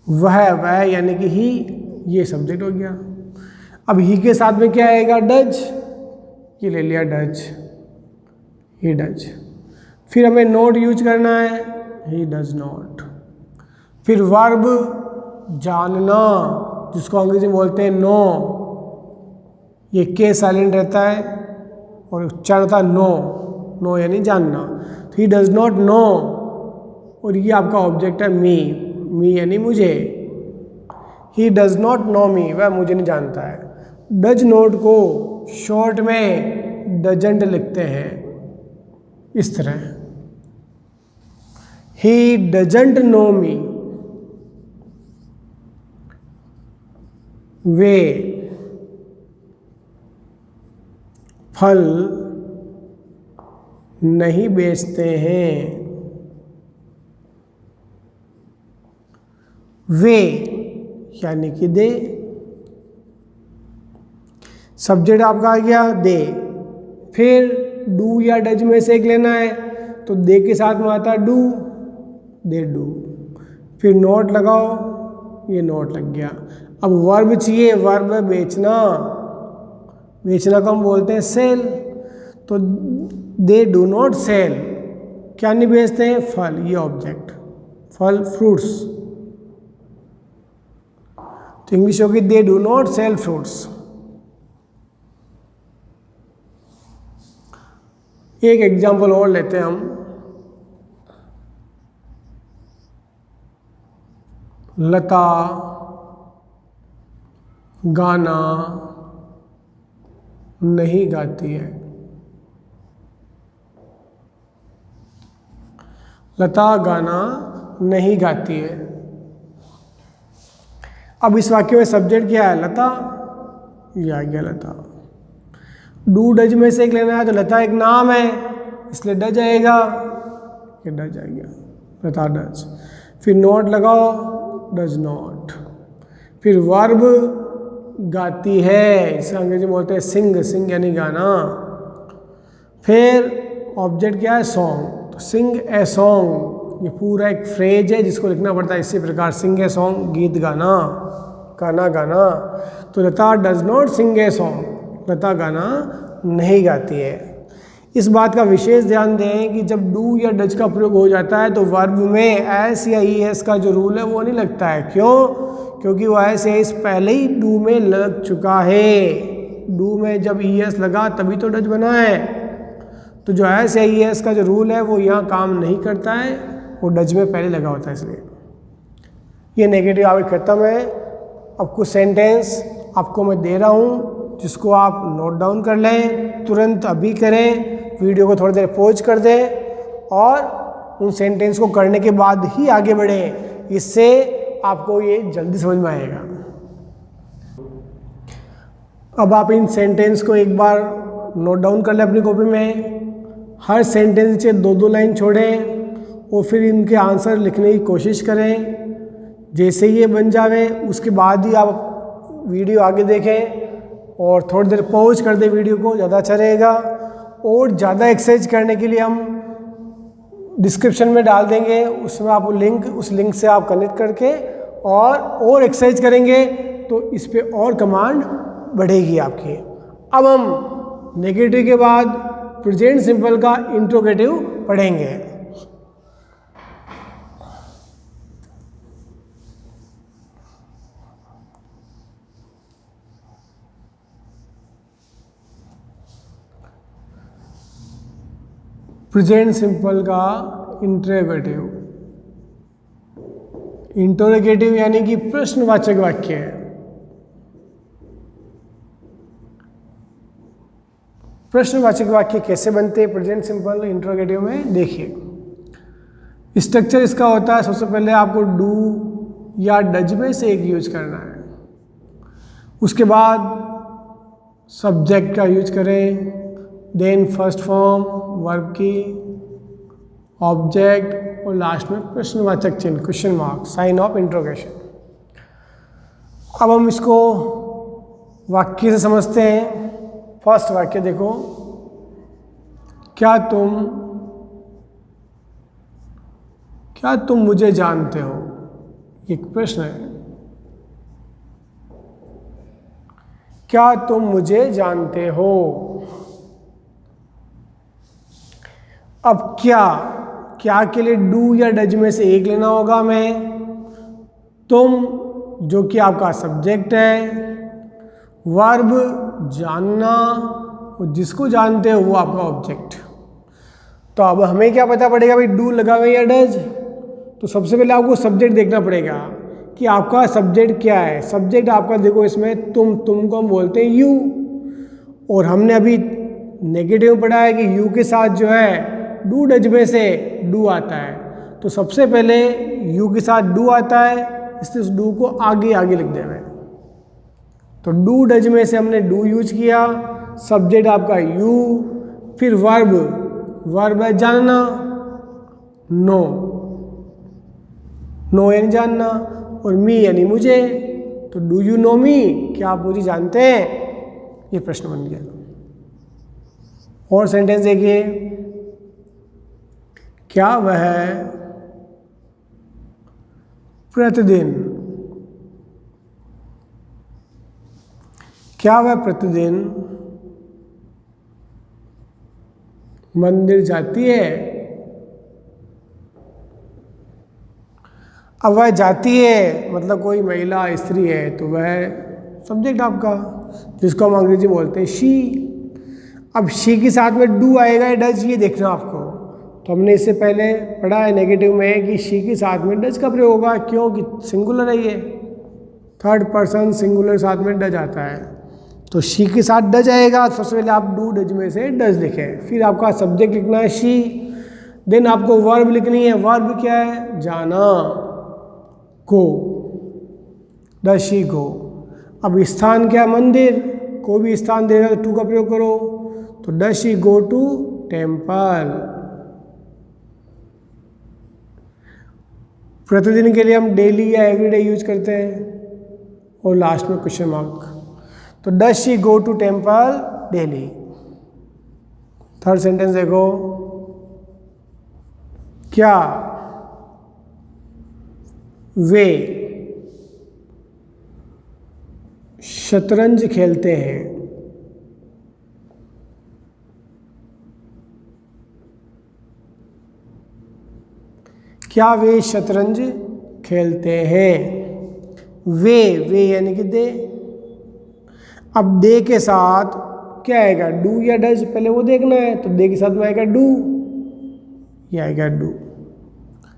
वह यानी कि ही, ये सब्जेक्ट हो गया। अब ही के साथ में क्या आएगा, डज, ये ले लिया डज, ही डज। फिर हमें नॉट यूज करना है, ही डज नॉट। फिर वर्ब जानना, जिसको अंग्रेजी में बोलते हैं नो, ये के साइलेंट रहता है और उच्चारण होता है नो। नो यानी जानना, तो ही डज नॉट नो। और ये आपका ऑब्जेक्ट है मी, मी यानी मुझे। ही डज नॉट नो मी, वह मुझे नहीं जानता है। डज नॉट को शॉर्ट में डजंट लिखते हैं इस तरह, ही डजंट नो मी। वे फल नहीं बेचते हैं। वे यानी कि दे, सब्जेक्ट आपका आ गया दे। फिर डू या डज में से एक लेना है, तो दे के साथ में आता डू, दे डू। फिर नोट लगाओ, ये नोट लग गया। अब वर्ब चाहिए, वर्ब बेचना, बेचना को हम बोलते हैं सेल। तो दे डू नॉट सेल, क्या नहीं बेचते हैं, फल, ये ऑब्जेक्ट, फल फ्रूट्स। तो इंग्लिश होगी they do not sell fruits. एक एग्जाम्पल और लेते हैं हम, लता गाना नहीं गाती है। लता गाना नहीं गाती है। अब इस वाक्य में सब्जेक्ट क्या है, लता, ये आ गया लता। डू डज में से एक लेना है, तो लता एक नाम है इसलिए डज आएगा, ये डज आ गया, लता डज। फिर नॉट लगाओ, डज नॉट। फिर वर्ब गाती है, इसे अंग्रेजी में बोलते हैं सिंग, सिंग यानी गाना। फिर ऑब्जेक्ट क्या है, सॉन्ग, तो सिंग ए सॉन्ग, ये पूरा एक फ्रेज है जिसको लिखना पड़ता है इसी प्रकार, सिंग ए सॉन्ग, गीत गाना, गाना गाना। तो Lata does not sing a song, Lata गाना नहीं गाती है। इस बात का विशेष ध्यान दें कि जब डू या डज का प्रयोग हो जाता है तो वर्ब में एस या ई एस का जो रूल है वो नहीं लगता है। क्यों? क्योंकि वो एस या इस पहले ही डू में लग चुका है। डू में जब ई एस लगा तभी तो डज बना है। तो जो एस या ई एस का जो रूल है वो यहाँ काम नहीं करता है, वो डज में पहले लगा होता है, इसलिए ये नेगेटिव आपके खत्म है। अब कुछ सेंटेंस आपको मैं दे रहा हूँ जिसको आप नोट डाउन कर लें, तुरंत अभी करें, वीडियो को थोड़ी देर पॉज कर दें और उन सेंटेंस को करने के बाद ही आगे बढ़ें, इससे आपको ये जल्दी समझ में आएगा। अब आप इन सेंटेंस को एक बार नोट डाउन कर लें अपनी कॉपी में। हर सेंटेंस नीचे 2-2 लाइन छोड़ें और फिर इनके आंसर लिखने की कोशिश करें। जैसे ये बन जावे उसके बाद ही आप वीडियो आगे देखें और थोड़ी देर पॉज कर दें वीडियो को, ज़्यादा अच्छा रहेगा। और ज़्यादा एक्सरसाइज करने के लिए हम डिस्क्रिप्शन में डाल देंगे, उसमें आप लिंक, उस लिंक से आप कनेक्ट करके और एक्सरसाइज करेंगे तो इस पे और कमांड बढ़ेगी आपकी। अब हम नेगेटिव के बाद प्रेजेंट सिंपल का इंट्रोगेटिव पढ़ेंगे। प्रेजेंट सिंपल का इंट्रोगेटिव, इंट्रोगेटिव यानी कि प्रश्नवाचक वाक्य है। प्रश्नवाचक वाक्य कैसे बनते हैं प्रेजेंट सिंपल इंट्रोगेटिव में, देखिए स्ट्रक्चर इसका होता है। सबसे पहले आपको डू या डज में से एक यूज करना है, उसके बाद सब्जेक्ट का यूज करें, देन फर्स्ट फॉर्म वर्ब की, ऑब्जेक्ट और लास्ट में प्रश्नवाचक चिन्ह, question mark, sign of interrogation. अब हम इसको वाक्य से समझते हैं। फर्स्ट वाक्य देखो, क्या तुम मुझे जानते हो, एक प्रश्न है। क्या तुम मुझे जानते हो। अब क्या के लिए डू या डज में से एक लेना होगा हमें। तुम जो कि आपका सब्जेक्ट है, वर्ब जानना, और जिसको जानते हो वो आपका ऑब्जेक्ट। तो अब हमें क्या पता पड़ेगा भाई, डू लगा हुआ या डज। तो सबसे पहले आपको सब्जेक्ट देखना पड़ेगा कि आपका सब्जेक्ट क्या है। सब्जेक्ट आपका देखो इसमें तुमको हम बोलते हैं यू, और हमने अभी नेगेटिव पढ़ा है कि यू के साथ जो है डू डज में से डू आता है। तो सबसे पहले यू के साथ डू आता है, इसलिए उस डू को आगे लिख देना है। तो डू डज में से हमने डू यूज किया, सब्जेक्ट आपका यू, फिर वर्ब है जानना, नो यानी जानना, और मी यानी मुझे। तो डू यू नो मी, क्या आप मुझे जानते हैं, ये प्रश्न बन गया। और सेंटेंस देखिए, क्या वह प्रतिदिन मंदिर जाती है। अब वह जाती है मतलब कोई महिला स्त्री है, तो वह सब्जेक्ट आपका, जिसको हम अंग्रेजी बोलते हैं शी। अब शी के साथ में डू आएगा या डज, ये देखना आपको। तो हमने इससे पहले पढ़ा है नेगेटिव में कि शी के साथ में डज का प्रयोग होगा, क्योंकि सिंगुलर है ये, थर्ड पर्सन सिंगुलर साथ में डज आता है। तो शी के साथ डज आएगा। सबसे पहले आप डू डज में से डज लिखें, फिर आपका सब्जेक्ट लिखना है शी, देन आपको वर्ब लिखनी है। वर्ब क्या है, जाना, गो, डज शी गो। अब स्थान क्या, मंदिर, कोई भी स्थान देगा तो टू का प्रयोग करो, तो does she go to temple. प्रतिदिन के लिए हम डेली या एवरीडे यूज करते हैं, और लास्ट में क्वेश्चन मार्क। तो does she go to temple daily. Third sentence देखो, क्या वे शतरंज खेलते हैं। क्या वे शतरंज खेलते हैं। वे यानी कि दे। अब दे के साथ क्या आएगा, डू या डज, पहले वो देखना है। तो दे के साथ में आएगा डू, ये आएगा डू।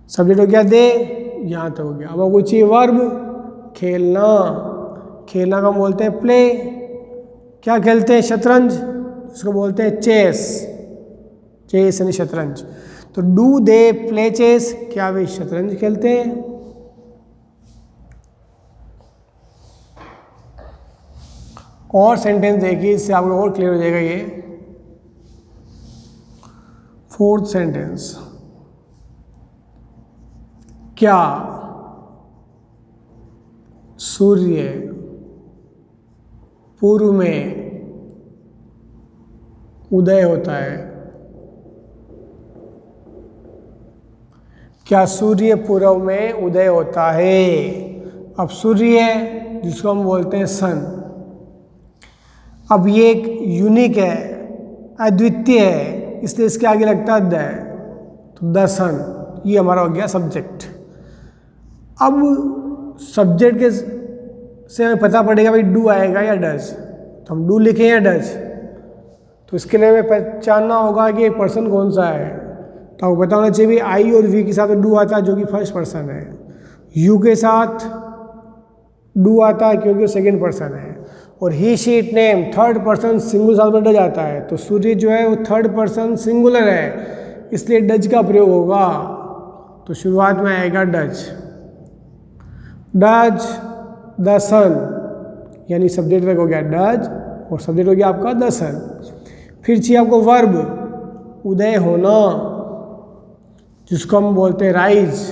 सब्जेक्ट हो गया दे, यहाँ तक हो गया। अब आपको चाहिए वर्ब, खेलना। खेलना का बोलते हैं प्ले। क्या खेलते हैं, शतरंज, इसको बोलते हैं चेस। चेस यानी शतरंज। तो डू दे प्ले चेस, क्या वे शतरंज खेलते हैं। और सेंटेंस देखिए, इससे आपको और क्लियर हो जाएगा ये। फोर्थ सेंटेंस, क्या सूर्य पूर्व में उदय होता है। क्या सूर्य पूर्व में उदय होता है। अब सूर्य जिसको हम बोलते हैं सन, अब ये एक यूनिक है, अद्वितीय है, इसलिए इसके आगे लगता है द। तो द सन, ये हमारा हो गया सब्जेक्ट। अब सब्जेक्ट के से हमें पता पड़ेगा भाई डू आएगा या डज। तो हम डू लिखें या डज, तो इसके लिए हमें पहचानना होगा कि एक पर्सन कौन सा है। तो आपको पता होना चाहिए भी आई और वी के साथ डू आता है जो कि फर्स्ट पर्सन है। यू के साथ डू आता है क्योंकि वो सेकेंड पर्सन है। और he she it name third person singular साथ में डज आता है। तो सूर्य जो है वो थर्ड पर्सन सिंगुलर है, इसलिए डज का प्रयोग होगा। तो शुरुआत में आएगा डज। डज द सन, यानी सब्जेक्ट तक हो गया डज और सब्जेक्ट हो गया आपका द सन। फिर चाहिए आपको वर्ब, उदय होना, जिसको हम बोलते हैं rise.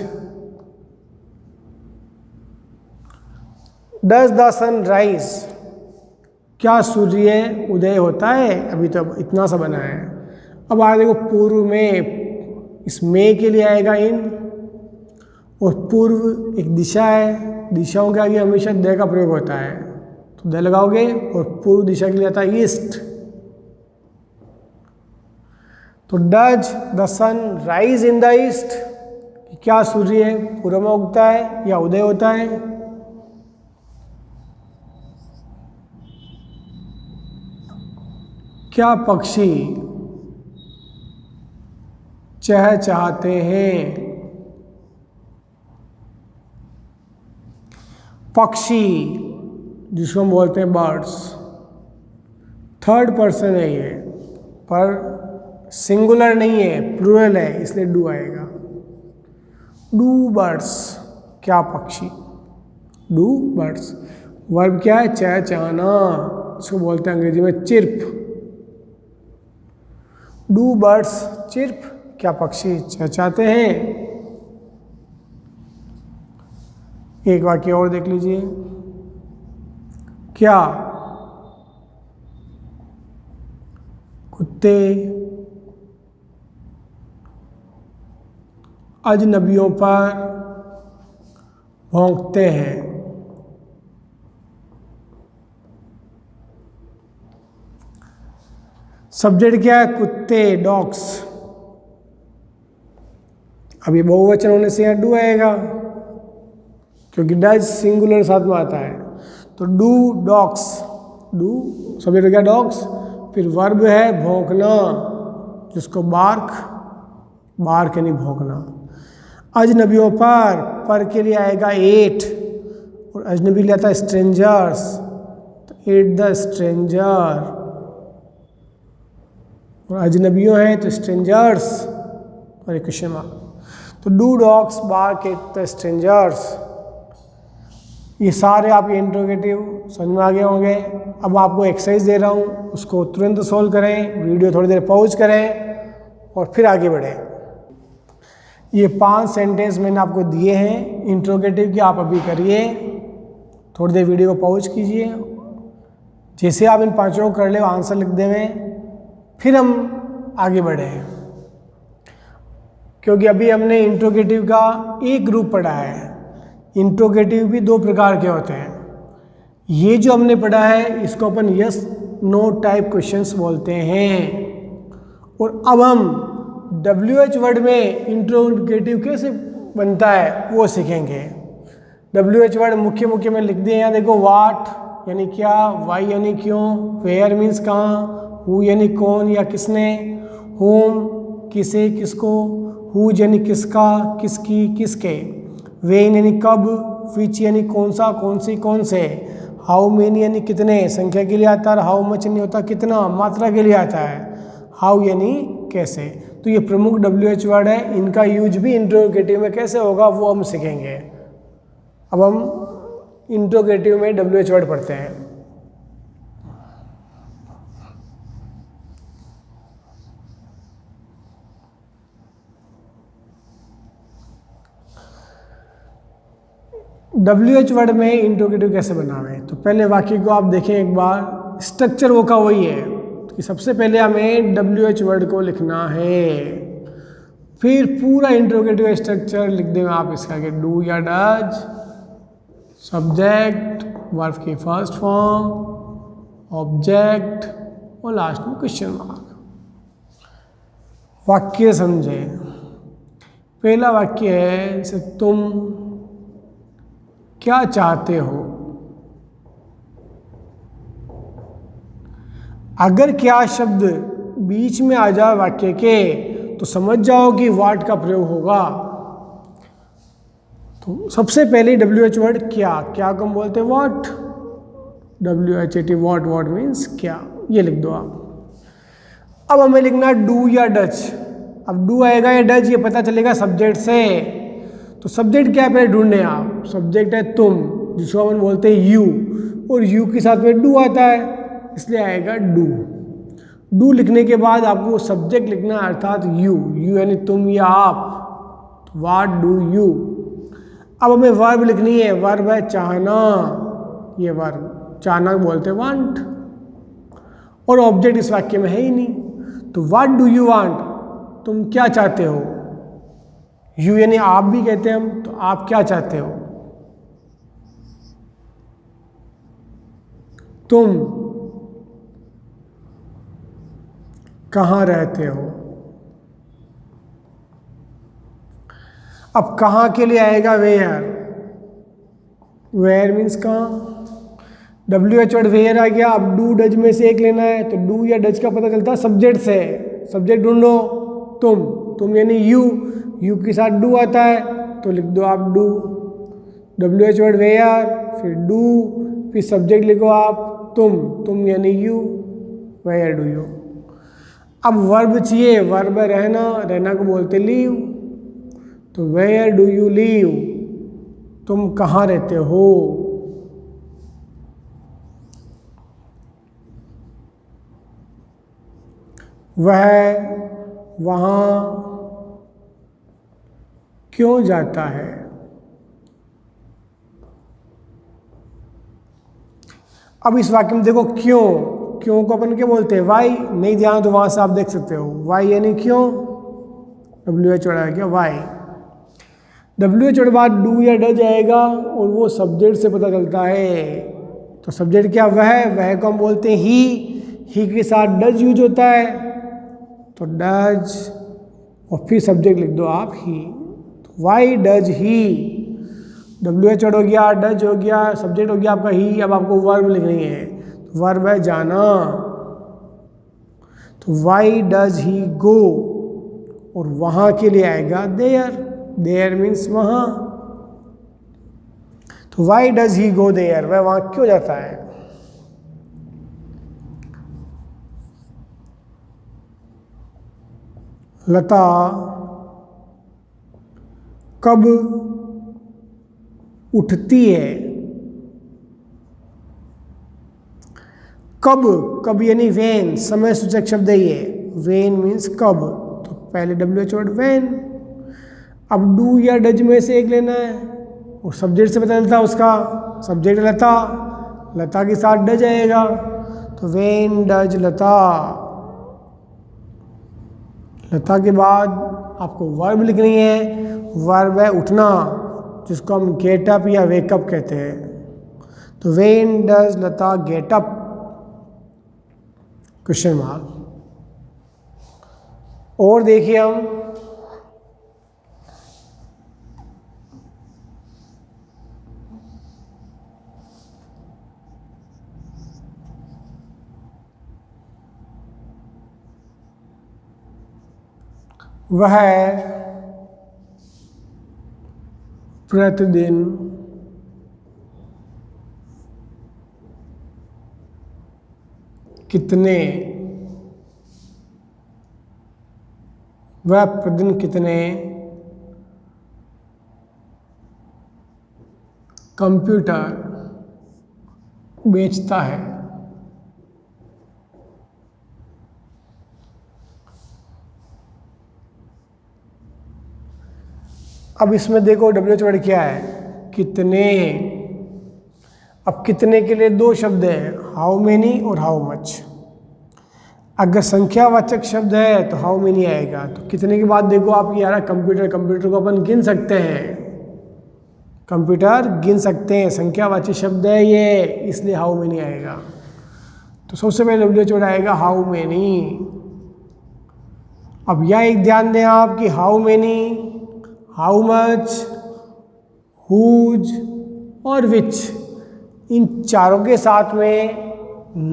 Does the sun rise, क्या सूर्य उदय होता है। अभी तो इतना सा बना है। अब आगे देखो पूर्व में, इस में के लिए आएगा इन, और पूर्व एक दिशा है, दिशाओं के आगे हमेशा द का प्रयोग होता है। तो द लगाओगे और पूर्व दिशा के लिए आता है ईस्ट। तो does the sun rise in the east, क्या सूर्य पूर्व में उगता है या उदय होता है। क्या पक्षी चहचहाते हैं। पक्षी जिसको हम बोलते हैं बर्ड्स, थर्ड पर्सन है ये, पर सिंगुलर नहीं है, प्लूरल है, इसलिए डू आएगा। डू बर्ड्स, क्या पक्षी, डू बर्ड्स। वर्ब क्या है, चहचहाना, इसको बोलते हैं अंग्रेजी में चिर्प। डू बर्ड्स चिर्प, क्या पक्षी चहचहाते हैं। एक वाक्य और देख लीजिए, क्या कुत्ते अजनबियों पर भौंकते हैं। सब्जेक्ट क्या है, कुत्ते, डॉग्स। अब ये बहुवचन होने से यहाँ डू आएगा क्योंकि डज सिंगुलर साथ में आता है। तो डू डॉग्स, डू सब्जेक्ट हो गया डॉग्स। फिर वर्ब है भौंकना, जिसको बार्क, बार्क यानी भौंकना। अजनबियों पर के लिए आएगा एट, और अजनबी ले आता है स्ट्रेंजर्स, तो एट द स्ट्रेंजर। और अजनबियों हैं तो स्ट्रेंजर्स और एक क्वेश्चन मार्क। तो do dogs bark at the strangers. ये सारे आपके इंट्रोगेटिव समझ में आ गए होंगे। अब आपको एक्सरसाइज दे रहा हूँ, उसको तुरंत सॉल्व करें, वीडियो थोड़ी देर पॉज करें और फिर आगे बढ़ें। ये 5 सेंटेंस मैंने आपको दिए हैं इंट्रोगेटिव की, आप अभी करिए। थोड़ी देर वीडियो को पॉज कीजिए, जैसे आप इन पांचों को कर ले आंसर लिख देवे, फिर हम आगे बढ़े, क्योंकि अभी हमने इंट्रोगेटिव का एक ग्रुप पढ़ा है। इंट्रोगेटिव भी दो प्रकार के होते हैं। ये जो हमने पढ़ा है इसको अपन यस नो टाइप क्वेश्चंस बोलते हैं। और अब हम WH वर्ड में इंट्रोगेटिव कैसे बनता है वो सीखेंगे। WH वर्ड मुख्य में लिख दिए यहाँ देखो। वाट यानी क्या, वाई यानी क्यों, वेयर मीन्स कहाँ, हु यानी कौन या किसने, होम किसे किसको, हु यानी किसका किसकी किसके, वेन यानी कब, विच यानी कौन सा कौन सी कौन से, हाउ मेनी यानी कितने संख्या के लिए आता है, हाउ मच नहीं होता कितना मात्रा के लिए आता है, हाउ यानी कैसे। तो ये प्रमुख WH वर्ड है, इनका यूज भी इंट्रोगेटिव में कैसे होगा वो हम सीखेंगे। अब हम इंट्रोगेटिव में WH वर्ड पढ़ते हैं। WH वर्ड में इंट्रोगेटिव कैसे बनावे, तो पहले वाक्य को आप देखें एक बार। स्ट्रक्चर वो का वही है कि सबसे पहले हमें WH वर्ड को लिखना है, फिर पूरा इंट्रोगेटिव स्ट्रक्चर लिख देंगे आप इसका कि डू या डज, सब्जेक्ट, वर्ब की फर्स्ट फॉर्म, ऑब्जेक्ट और लास्ट में क्वेश्चन मार्क। वाक्य समझे। पहला वाक्य है जैसे तुम क्या चाहते हो। अगर क्या शब्द बीच में आ जाए वाक्य के तो समझ जाओ कि वाट का प्रयोग होगा। तो सबसे पहले WH वर्ड क्या, क्या को हम बोलते हैं वाट, WHAT वाट, वाट मीन्स क्या, ये लिख दो आप। अब हमें लिखना डू या डच। अब डू आएगा या डच ये पता चलेगा सब्जेक्ट से। तो सब्जेक्ट क्या है पहले ढूंढने आप। सब्जेक्ट है तुम, जिसको हम बोलते हैं यू, और यू के साथ में डू आता है इसलिए आएगा डू। डू लिखने के बाद आपको सब्जेक्ट लिखना है अर्थात यू, यू यानी तुम या आप, व्हाट डू यू। अब हमें वर्ब लिखनी है। वर्ब है चाहना, ये वर्ब चाहना बोलते हैं वांट, और ऑब्जेक्ट इस वाक्य में है ही नहीं। तो व्हाट डू यू वांट, तुम क्या चाहते हो। यू यानी आप भी कहते हैं हम, तो आप क्या चाहते हो। तुम कहाँ रहते हो। अब कहाँ के लिए आएगा वेयर। वेयर मीन्स कहाँ। WH वर्ड वेयर आ गया। अब डू डज में से एक लेना है, तो डू या डज का पता चलता है सब्जेक्ट से। सब्जेक्ट ढूंढो तुम यानी यू, यू के साथ डू आता है तो लिख दो आप डू। WH वर्ड वेयर, फिर डू, फिर सब्जेक्ट लिखो आप तुम यानी यू, वेयर डू यू। अब वर्ब चाहिए। वर्ब है रहना, रहना को बोलते लीव, तो वेयर डू यू लीव, तुम कहाँ रहते हो। वह वहाँ क्यों जाता है। अब इस वाक्य में देखो क्यों को अपन क्या बोलते हैं वाई। नहीं ध्यान तो वहां से आप देख सकते हो वाई यानी क्यों। WH वर्ड आ गया वाई। WH वर्ड बाद डू या डज आएगा और वो सब्जेक्ट से पता चलता है। तो सब्जेक्ट क्या वह को हम बोलते हैं ही के साथ डज यूज होता है तो डज, और फिर सब्जेक्ट लिख दो आप ही। तो why does he. WH word हो गया, डज हो गया, सब्जेक्ट हो गया आपका ही। अब आपको वर्ब लिखनी है। वर्ब है जाना, तो वाई डज ही गो, और वहां के लिए आएगा देयर। देयर मीन्स वहां। तो why does he go there, वह वहां क्यों जाता है। लता कब उठती है। कब यानी वेन, समय सूचक शब्द है ये। वेन मीन्स कब, तो पहले WH वर्ड वेन। अब डू या डज में से एक लेना है, और सब्जेक्ट से पता चलता है उसका। सब्जेक्ट लता के साथ डज आएगा, तो व्हेन डज लता, लता के बाद आपको वर्ब लिखनी है। वर्ब है उठना, जिसको हम गेट अप या वेकअप कहते हैं। तो when does Lata get up, question mark. और देखिए हम वह प्रतिदिन कितने, वह प्रतिदिन कितने कंप्यूटर बेचता है। अब इसमें देखो WH वर्ड क्या है, कितने। अब कितने के लिए दो शब्द हैं, हाउ मेनी और हाउ मच। अगर संख्यावाचक शब्द है तो हाउ मेनी आएगा। तो कितने के बाद देखो आप ये आ रहा कंप्यूटर, कंप्यूटर को अपन गिन सकते हैं, कंप्यूटर गिन सकते हैं, संख्यावाचक शब्द है ये, इसलिए हाउ मेनी आएगा। तो सबसे पहले WH वर्ड आएगा हाउ मेनी। अब यह एक ध्यान दें आप कि how many, how much, whose और विच, इन चारों के साथ में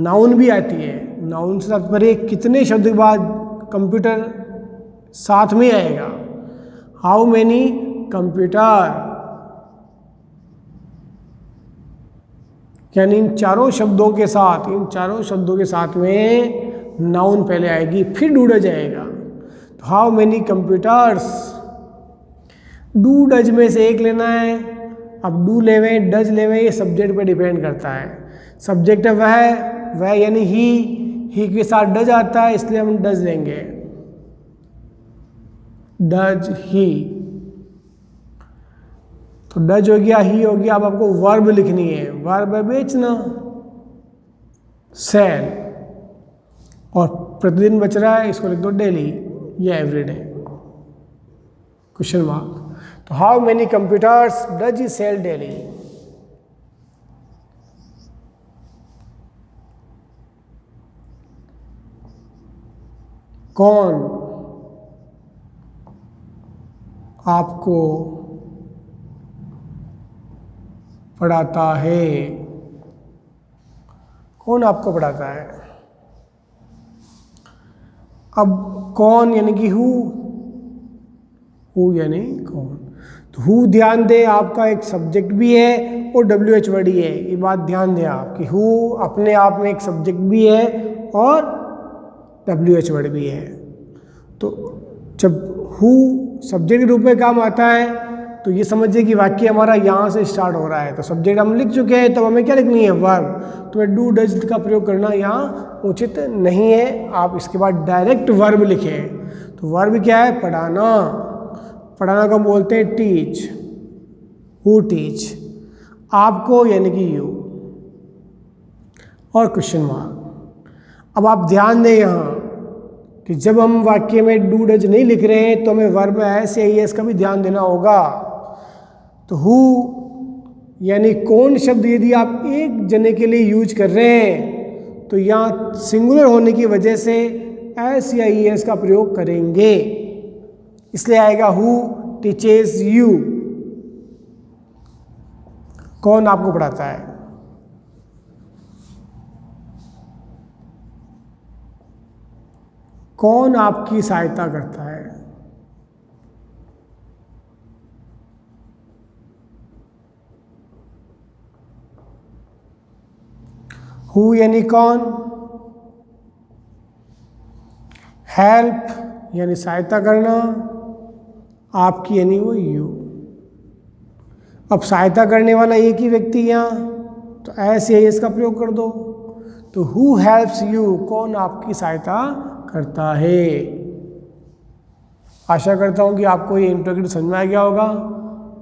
नाउन भी आती है। नाउन से तात्पर्य कितने शब्द के बाद कंप्यूटर साथ में आएगा। हाउ मेनी कंप्यूटर, यानी इन चारों शब्दों के साथ, इन चारों शब्दों के साथ में नाउन पहले आएगी, फिर डू डज आएगा। तो how many computers, do does में से एक लेना है। अब डू लेवे डज लेवे, ये सब्जेक्ट पे डिपेंड करता है। सब्जेक्ट है वह यानी ही के साथ डज आता है, इसलिए हम डज लेंगे, डज ही। तो डज हो गया, ही हो गया। अब आपको वर्ब लिखनी है। वर्ब है बेचना, सेल, और प्रतिदिन बच रहा है, इसको लिख दो डेली या एवरीडे, क्वेश्चन मार्क। तो how many computers does he sell daily. कौन आपको पढ़ाता है, कौन आपको पढ़ाता है। अब कौन यानी कि हु यानी कौन। तो हु ध्यान दे आपका एक सब्जेक्ट भी है और WH वर्ड ही है। ये बात ध्यान दें आप कि हु अपने आप में एक सब्जेक्ट भी है और WH वर्ड भी है। तो जब हु सब्जेक्ट के रूप में काम आता है तो ये समझिए कि वाक्य हमारा यहाँ से स्टार्ट हो रहा है। तो सब्जेक्ट हम लिख चुके हैं, तो हमें क्या लिखनी है, वर्ब। तो डू डज का प्रयोग करना यहाँ उचित नहीं है। आप इसके बाद डायरेक्ट वर्ब लिखें। तो वर्ब क्या है, पढ़ाना। पढ़ाना को बोलते हैं टीच, हु टीच, आपको यानी कि यू, और क्वेश्चन मार्क। अब आप ध्यान दें यहाँ कि जब हम वाक्य में डू डज नहीं लिख रहे हैं तो हमें वर्ब में एस या एस का भी ध्यान देना होगा। तो हु यानी कौन शब्द यदि आप एक जने के लिए यूज कर रहे हैं तो यहाँ सिंगुलर होने की वजह से एस या एस का प्रयोग करेंगे, इसलिए आएगा हु टीचेस यू, कौन आपको पढ़ाता है। कौन आपकी सहायता करता है। हु यानी कौन, हेल्प यानी सहायता करना, आपकी यानी वो यू। अब सहायता करने वाला एक ही व्यक्ति यहाँ, तो ऐसे ही इसका प्रयोग कर दो। तो हु हेल्प्स यू, कौन आपकी सहायता करता है। आशा करता हूँ कि आपको ये इंट्रोडक्शन समझ में आ गया होगा।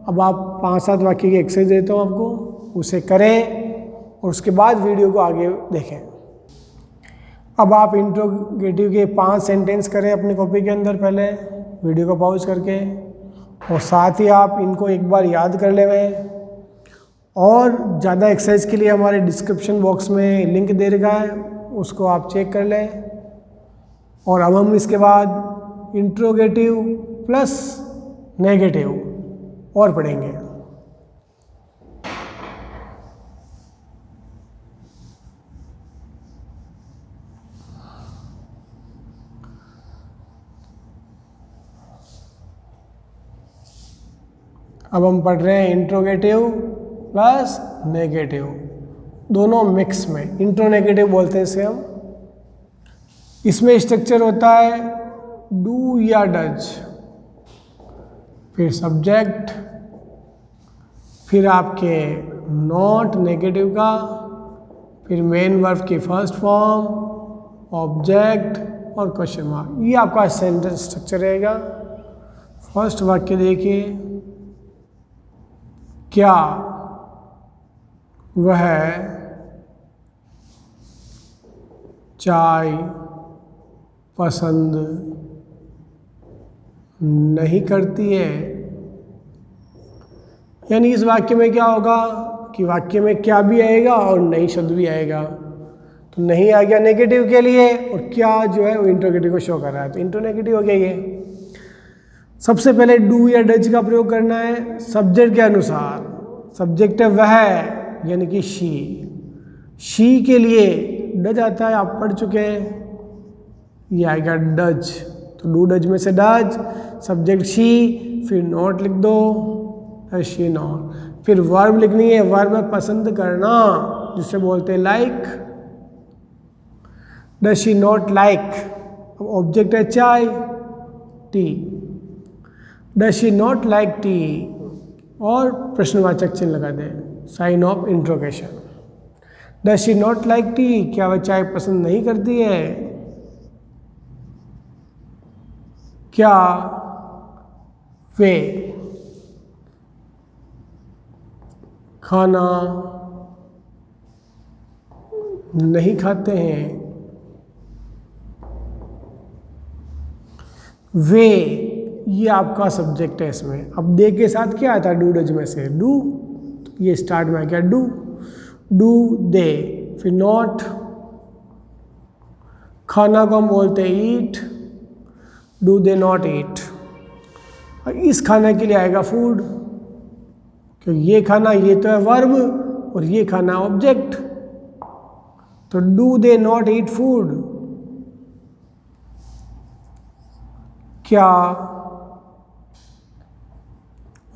अब आप 5-7 वाक्य की एक्सरसाइज देता हूँ आपको, उसे करें और उसके बाद वीडियो को आगे देखें। अब आप इंट्रोगेटिव के 5 सेंटेंस करें अपनी कॉपी के अंदर, पहले वीडियो को पॉज करके, और साथ ही आप इनको एक बार याद कर लें। और ज़्यादा एक्सरसाइज के लिए हमारे डिस्क्रिप्शन बॉक्स में लिंक दे रखा है, उसको आप चेक कर लें। और अब हम इसके बाद इंट्रोगेटिव प्लस नेगेटिव और पढ़ेंगे। अब हम पढ़ रहे हैं इंट्रोगेटिव प्लस नेगेटिव, दोनों मिक्स में, इंट्रोनेगेटिव बोलते हैं इसे हम। इसमें स्ट्रक्चर होता है डू या डज, फिर सब्जेक्ट, फिर आपके नॉट नेगेटिव का, फिर मेन वर्ब की फर्स्ट फॉर्म, ऑब्जेक्ट और क्वेश्चन मार्क। ये आपका सेंटेंस स्ट्रक्चर रहेगा। फर्स्ट वाक्य देखिए, क्या वह चाय पसंद नहीं करती है? यानी इस वाक्य में क्या होगा कि वाक्य में क्या भी आएगा और नहीं शब्द भी आएगा। तो नहीं आ गया नेगेटिव के लिए, और क्या जो है वो इंट्रोगेटिव को शो कर रहा है, तो इंट्रोनेगेटिव हो गया ये। सबसे पहले डू या डज का प्रयोग करना है सब्जेक्ट के अनुसार। सब्जेक्ट है वह, यानी कि शी के लिए डज आता है, आप पढ़ चुके हैं, ये आएगा डज। तो डू डज में से डज, सब्जेक्ट शी, फिर नॉट लिख दो, शी नॉट, फिर वर्ब लिखनी है। वर्ब है पसंद करना, जिसे बोलते हैं like, does she not like. Object है चाय, tea, does she not like tea, और प्रश्नवाचक चिन्ह लगा दें, sign of interrogation. Does she not like tea, क्या वह चाय पसंद नहीं करती है? क्या वे खाना नहीं खाते हैं? वे, ये आपका सब्जेक्ट है इसमें। अब दे के साथ क्या आता है डू डज में से? डू, तो ये स्टार्ट में आ गया डू, डू दे, फिर नॉट, खाना को हम बोलते हैं ईट, डू दे नॉट ईट। और इस खाने के लिए आएगा फूड, क्योंकि ये खाना, ये तो है वर्ब, और ये खाना ऑब्जेक्ट। तो do they not eat food? क्या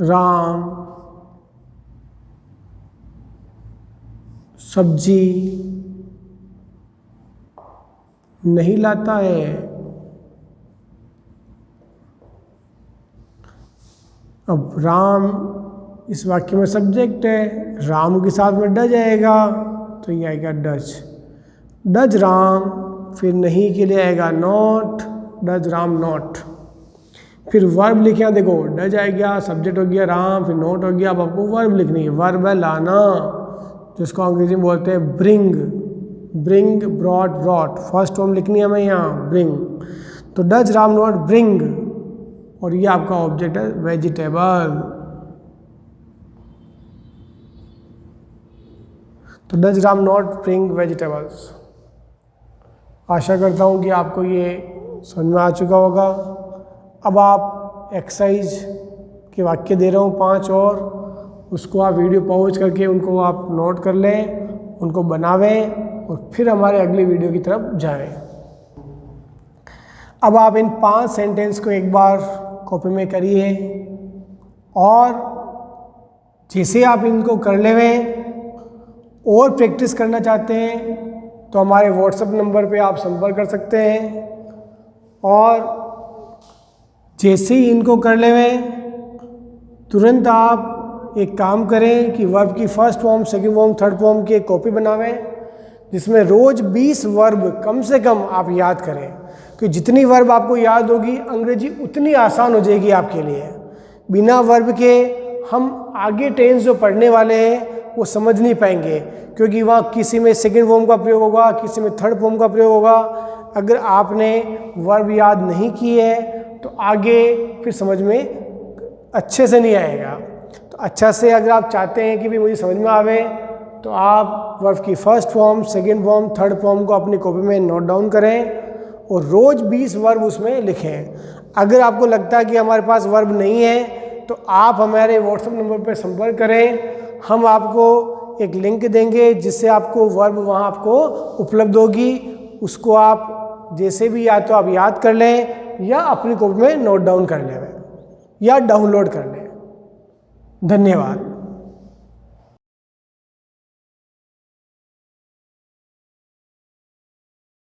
राम सब्जी नहीं लाता है? अब राम इस वाक्य में सब्जेक्ट है, राम के साथ में डज आएगा, तो ये आएगा डज, डज राम। फिर नहीं के लिए आएगा नॉट, डज राम नॉट। फिर वर्ब लिखे, देखो डज आ गया, सब्जेक्ट हो गया राम, फिर नॉट हो गया। अब आपको वर्ब लिखनी है, वर्ब है लाना, जिसको अंग्रेजी में बोलते हैं bring, bring, brought, brought. First form लिखनी है हमें यहाँ ब्रिंग, तो डज राम नॉट ब्रिंग, और ये आपका ऑब्जेक्ट है वेजिटेबल। तो does Ram not bring vegetables. आशा करता हूँ कि आपको ये समझ में आ चुका होगा। अब आप एक्सरसाइज के वाक्य दे रहा हूँ 5 और, उसको आप वीडियो पॉज करके उनको आप नोट कर लें, उनको बनावें, और फिर हमारे अगली वीडियो की तरफ जाएं। अब आप इन 5 सेंटेंस को एक बार कॉपी में करिए, और जैसे आप इनको कर लेवें और प्रैक्टिस करना चाहते हैं तो हमारे व्हाट्सएप नंबर पे आप संपर्क कर सकते हैं। और जैसे ही इनको कर लेवें तुरंत आप एक काम करें कि वर्ब की first form, second form, third form की एक कॉपी बनावें, जिसमें रोज़ 20 वर्ब कम से कम आप याद करें, कि जितनी वर्ब आपको याद होगी अंग्रेजी उतनी आसान हो जाएगी आपके लिए। बिना वर्ब के हम आगे टेंस जो पढ़ने वाले हैं वो समझ नहीं पाएंगे, क्योंकि वहाँ किसी में सेकंड फॉर्म का प्रयोग होगा, किसी में थर्ड फॉर्म का प्रयोग होगा। अगर आपने वर्ब याद नहीं किए है तो आगे फिर समझ में अच्छे से नहीं आएगा। तो अच्छा से अगर आप चाहते हैं कि भी मुझे समझ में आवे तो आप वर्ब की first form, second form, third form को अपनी कॉपी में नोट डाउन करें और रोज़ 20 वर्ब उसमें लिखें। अगर आपको लगता है कि हमारे पास वर्ब नहीं है तो आप हमारे व्हाट्सएप नंबर पर संपर्क करें, हम आपको एक लिंक देंगे जिससे आपको वर्ब वहाँ आपको उपलब्ध होगी। उसको आप जैसे भी या तो आप याद कर लें या अपनी कॉपी में नोट डाउन कर लें या डाउनलोड कर लें। धन्यवाद।